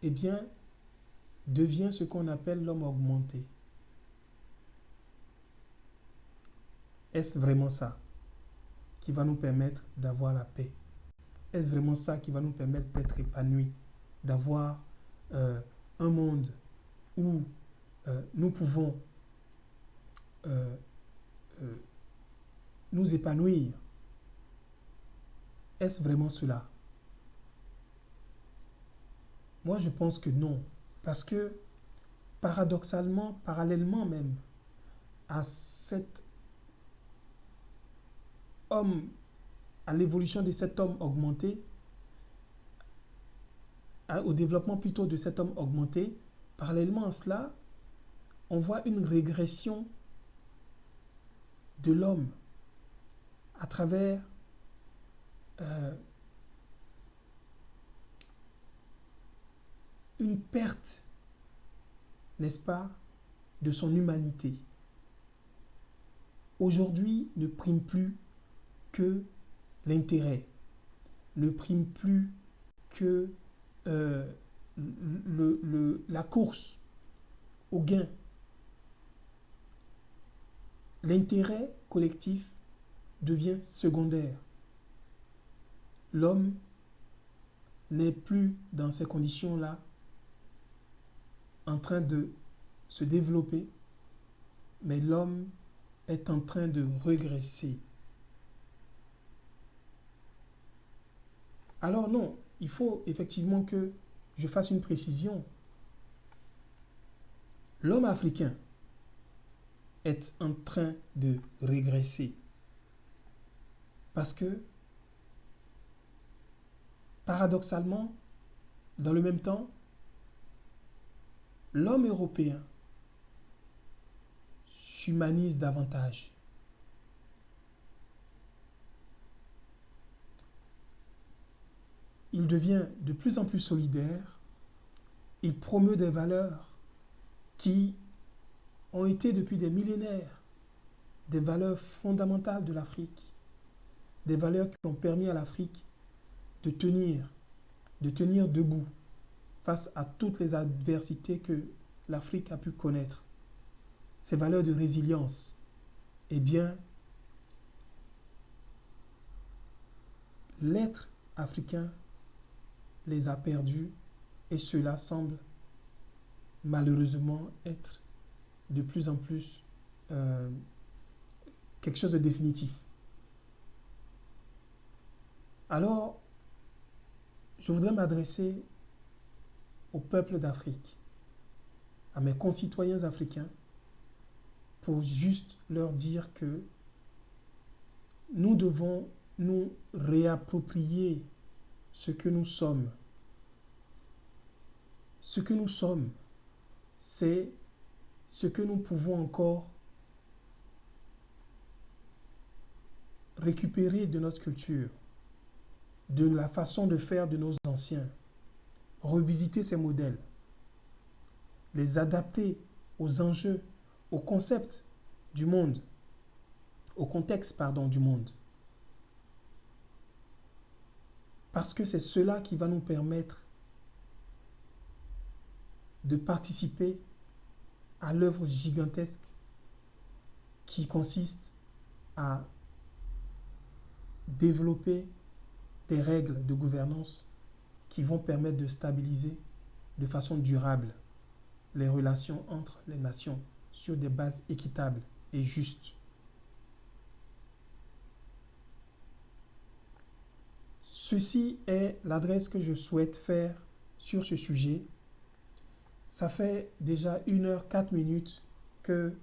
eh bien, devient ce qu'on appelle l'homme augmenté. Est-ce vraiment ça qui va nous permettre d'avoir la paix? Est-ce vraiment ça qui va nous permettre d'être épanouis, d'avoir un monde où nous pouvons nous épanouir? Est-ce vraiment cela? Moi, je pense que non. Parce que, paradoxalement, parallèlement même à cet homme à l'évolution de cet homme augmenté, au développement plutôt de cet homme augmenté, parallèlement à cela, on voit une régression de l'homme à travers une perte, n'est-ce pas, de son humanité. Aujourd'hui, ne prime plus que l'intérêt, ne prime plus que la course au gain. L'intérêt collectif devient secondaire. L'homme n'est plus dans ces conditions-là en train de se développer, mais l'homme est en train de régresser. Alors non, il faut effectivement que je fasse une précision. L'homme africain est en train de régresser. Parce que, paradoxalement, dans le même temps, l'homme européen s'humanise davantage. Il devient de plus en plus solidaire. Il promeut des valeurs qui ont été depuis des millénaires des valeurs fondamentales de l'Afrique, des valeurs qui ont permis à l'Afrique de tenir debout face à toutes les adversités que l'Afrique a pu connaître. Ces valeurs de résilience, eh bien, l'être africain les a perdues et cela semble malheureusement être de plus en plus quelque chose de définitif. Alors, je voudrais m'adresser au peuple d'Afrique, à mes concitoyens africains, pour juste leur dire que nous devons nous réapproprier ce que nous sommes. Ce que nous sommes, c'est ce que nous pouvons encore récupérer de notre culture, de la façon de faire de nos anciens, revisiter ces modèles, les adapter aux enjeux, aux concepts du monde, au contexte, du monde. Parce que c'est cela qui va nous permettre de participer à l'œuvre gigantesque qui consiste à développer des règles de gouvernance qui vont permettre de stabiliser de façon durable les relations entre les nations sur des bases équitables et justes. Ceci est l'adresse que je souhaite faire sur ce sujet. Ça fait déjà 1h04 que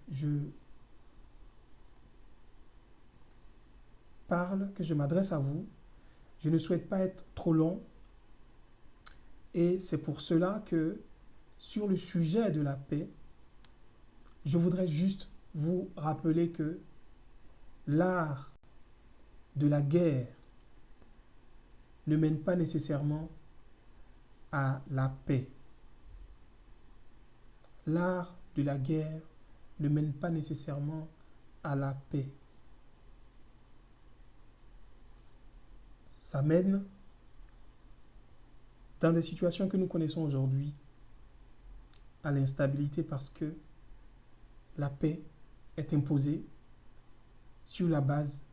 je parle, que je m'adresse à vous. Je ne souhaite pas être trop long. Et c'est pour cela que sur le sujet de la paix, je voudrais juste vous rappeler que l'art de la guerre ne mène pas nécessairement à la paix. L'art de la guerre ne mène pas nécessairement à la paix. Ça mène, dans des situations que nous connaissons aujourd'hui, à l'instabilité parce que la paix est imposée sur la base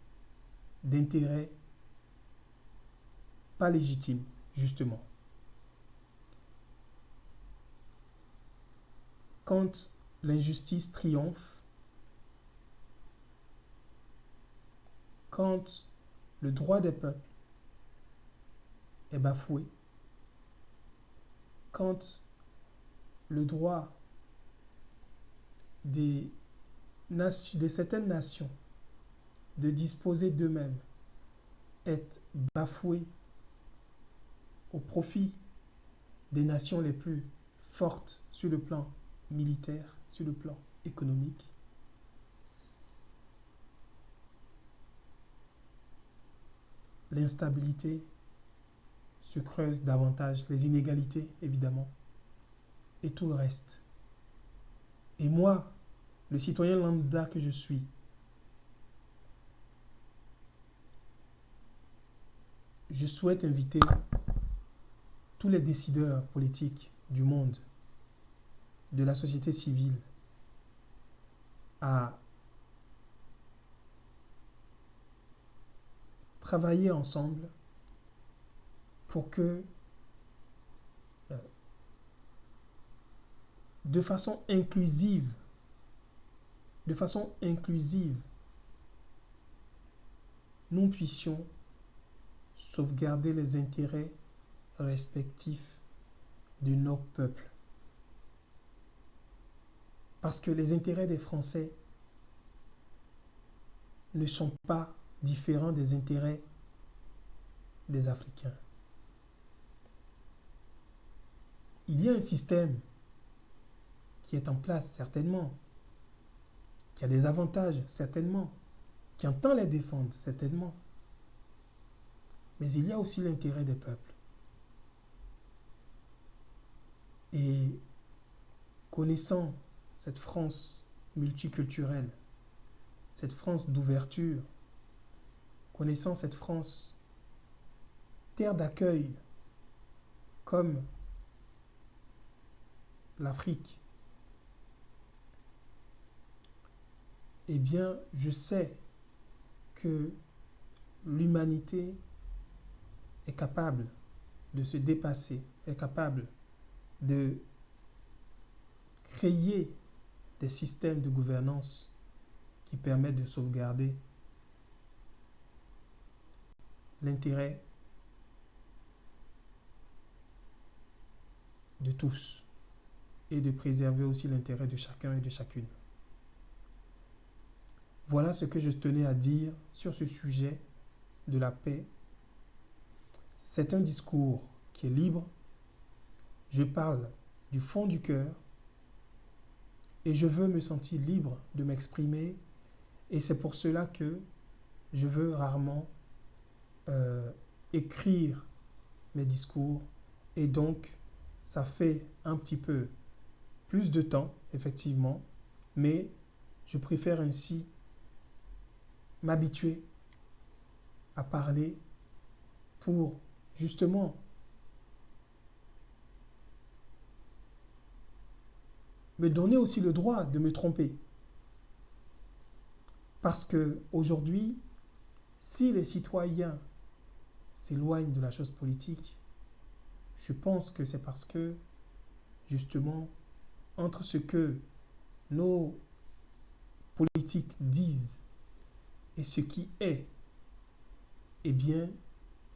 d'intérêts pas légitimes, justement. Quand l'injustice triomphe, quand le droit des peuples est bafoué, quand le droit de certaines nations de disposer d'eux-mêmes est bafoué au profit des nations les plus fortes sur le plan militaire, sur le plan économique. L'instabilité se creuse davantage, les inégalités évidemment, et tout le reste. Et moi, le citoyen lambda que je suis, je souhaite inviter tous les décideurs politiques du monde, de la société civile, à travailler ensemble pour que, de façon inclusive, nous puissions sauvegarder les intérêts respectifs de nos peuples. Parce que les intérêts des Français ne sont pas différents des intérêts des Africains. Il y a un système qui est en place, certainement, qui a des avantages, certainement, qui entend les défendre, certainement. Mais il y a aussi l'intérêt des peuples. Et connaissant cette France multiculturelle, cette France d'ouverture, connaissant cette France terre d'accueil, comme l'Afrique, eh bien, je sais que l'humanité est capable de se dépasser, est capable de créer des systèmes de gouvernance qui permettent de sauvegarder l'intérêt de tous et de préserver aussi l'intérêt de chacun et de chacune. Voilà ce que je tenais à dire sur ce sujet de la paix. C'est un discours qui est libre. Je parle du fond du cœur et je veux me sentir libre de m'exprimer, et c'est pour cela que je veux rarement écrire mes discours, et donc ça fait un petit peu plus de temps, effectivement, mais je préfère ainsi m'habituer à parler pour justement me donner aussi le droit de me tromper. Parce que aujourd'hui, si les citoyens s'éloignent de la chose politique, je pense que c'est parce que, justement, entre ce que nos politiques disent et ce qui est, eh bien,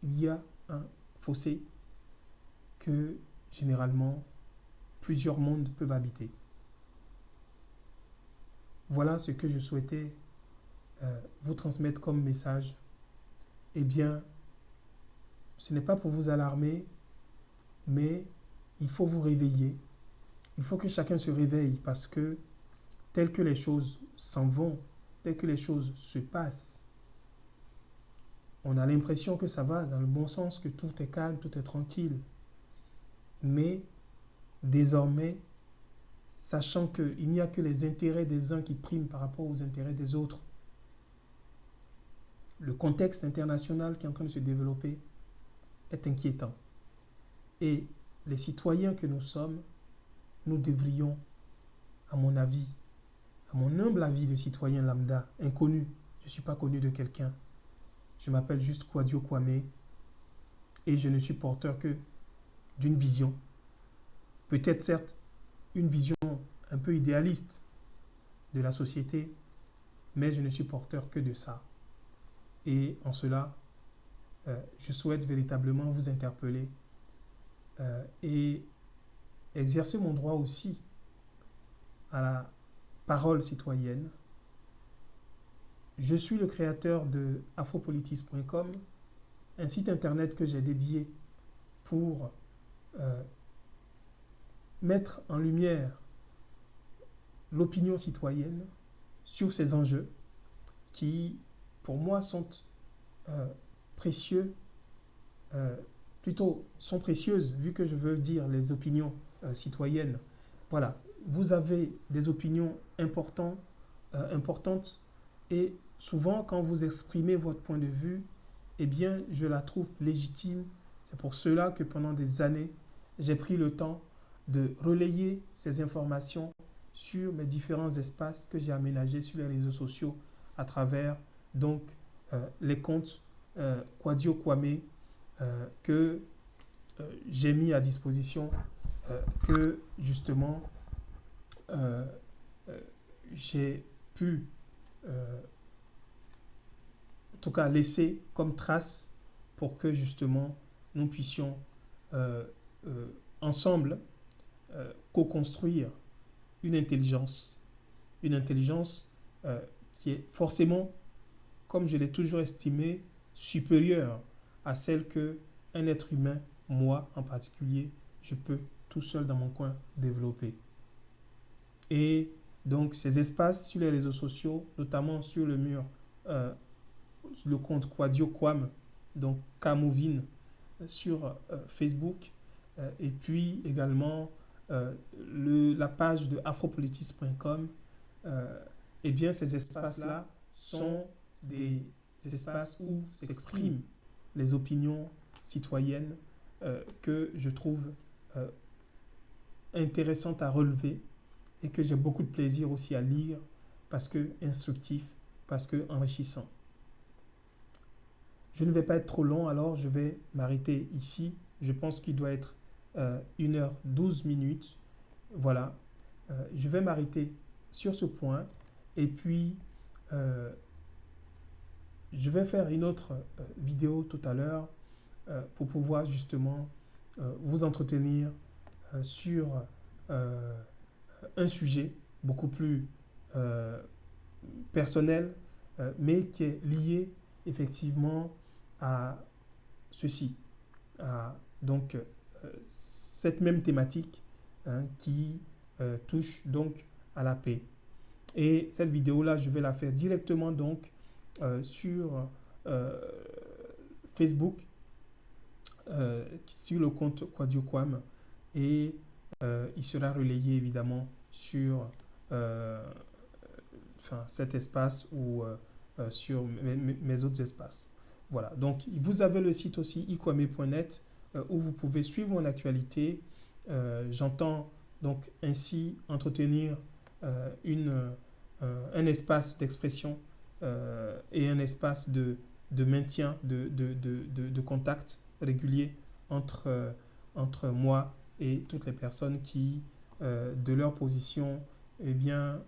il y a un fossé que, généralement, plusieurs mondes peuvent habiter. Voilà ce que je souhaitais vous transmettre comme message. Eh bien, ce n'est pas pour vous alarmer, mais il faut vous réveiller. Il faut que chacun se réveille, parce que telles que les choses s'en vont, telles que les choses se passent, on a l'impression que ça va dans le bon sens, que tout est calme, tout est tranquille. Mais désormais, sachant qu'il n'y a que les intérêts des uns qui priment par rapport aux intérêts des autres, le contexte international qui est en train de se développer est inquiétant. Et les citoyens que nous sommes, nous devrions, à mon avis, à mon humble avis de citoyen lambda, inconnu, je ne suis pas connu de quelqu'un, je m'appelle juste Kouadio Kwame, et je ne suis porteur que d'une vision, peut-être certes une vision un peu idéaliste de la société, mais je ne suis porteur que de ça. Et en cela, je souhaite véritablement vous interpeller et exercer mon droit aussi à la parole citoyenne. Je suis le créateur de afropolitis.com, un site internet que j'ai dédié pour mettre en lumière l'opinion citoyenne sur ces enjeux qui, pour moi, sont précieux, plutôt sont précieuses, vu que je veux dire les opinions citoyennes. Voilà, vous avez des opinions importantes et souvent, quand vous exprimez votre point de vue, eh bien, je la trouve légitime. C'est pour cela que pendant des années, j'ai pris le temps de relayer ces informations sur mes différents espaces que j'ai aménagés sur les réseaux sociaux à travers donc les comptes Kwadio Kwame que j'ai mis à disposition, que justement j'ai pu en tout cas laisser comme trace pour que justement nous puissions ensemble co-construire une intelligence qui est forcément, comme je l'ai toujours estimé, supérieure à celle que un être humain, moi en particulier, je peux tout seul dans mon coin développer. Et donc ces espaces sur les réseaux sociaux, notamment sur le mur, le compte Kwadio Kwame, donc Kamovin sur Facebook, et puis également la page de afropolitics.com, eh bien ces espaces-là sont des espaces où s'expriment les opinions citoyennes que je trouve intéressantes à relever et que j'ai beaucoup de plaisir aussi à lire parce que instructif, parce que enrichissant. Je ne vais pas être trop long, alors je vais m'arrêter ici. Je pense qu'il doit être 1h12. Voilà. Je vais m'arrêter sur ce point et puis je vais faire une autre vidéo tout à l'heure pour pouvoir justement vous entretenir sur un sujet beaucoup plus personnel, mais qui est lié effectivement à ceci, à donc cette même thématique qui touche donc à la paix. Et cette vidéo-là, je vais la faire directement donc sur Facebook, sur le compte Kwadio Kwame, et il sera relayé évidemment sur cet espace ou sur mes autres espaces. Voilà, donc vous avez le site aussi ikwame.net où vous pouvez suivre mon actualité. J'entends donc ainsi entretenir un espace d'expression et un espace de maintien, de contact régulier entre moi et toutes les personnes qui, de leur position, eh bien,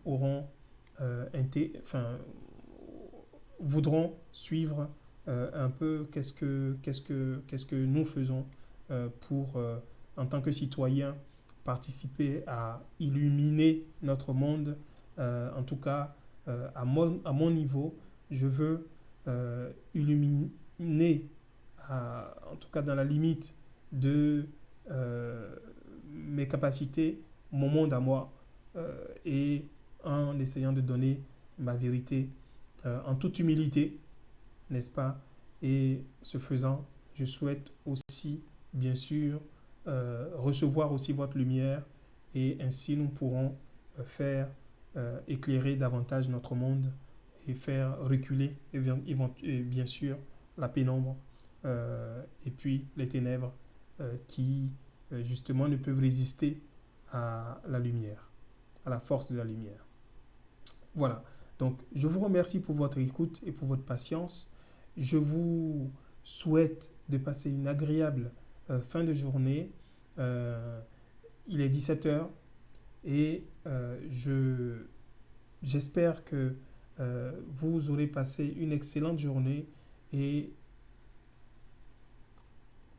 voudront suivre un peu qu'est-ce que nous faisons pour, en tant que citoyens, participer à illuminer notre monde. En tout cas, à mon niveau, je veux illuminer, en tout cas dans la limite de mes capacités, mon monde à moi, et en essayant de donner ma vérité en toute humilité, n'est-ce pas? Et ce faisant, je souhaite aussi, bien sûr, recevoir aussi votre lumière et ainsi nous pourrons faire éclairer davantage notre monde et faire reculer et bien sûr la pénombre et puis les ténèbres qui justement ne peuvent résister à la lumière, à la force de la lumière. Voilà, donc je vous remercie pour votre écoute et pour votre patience. Je vous souhaite de passer une agréable fin de journée. Il est 17h et j'espère que vous aurez passé une excellente journée et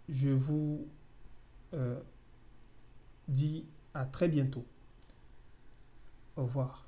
je vous dis à très bientôt. Au revoir.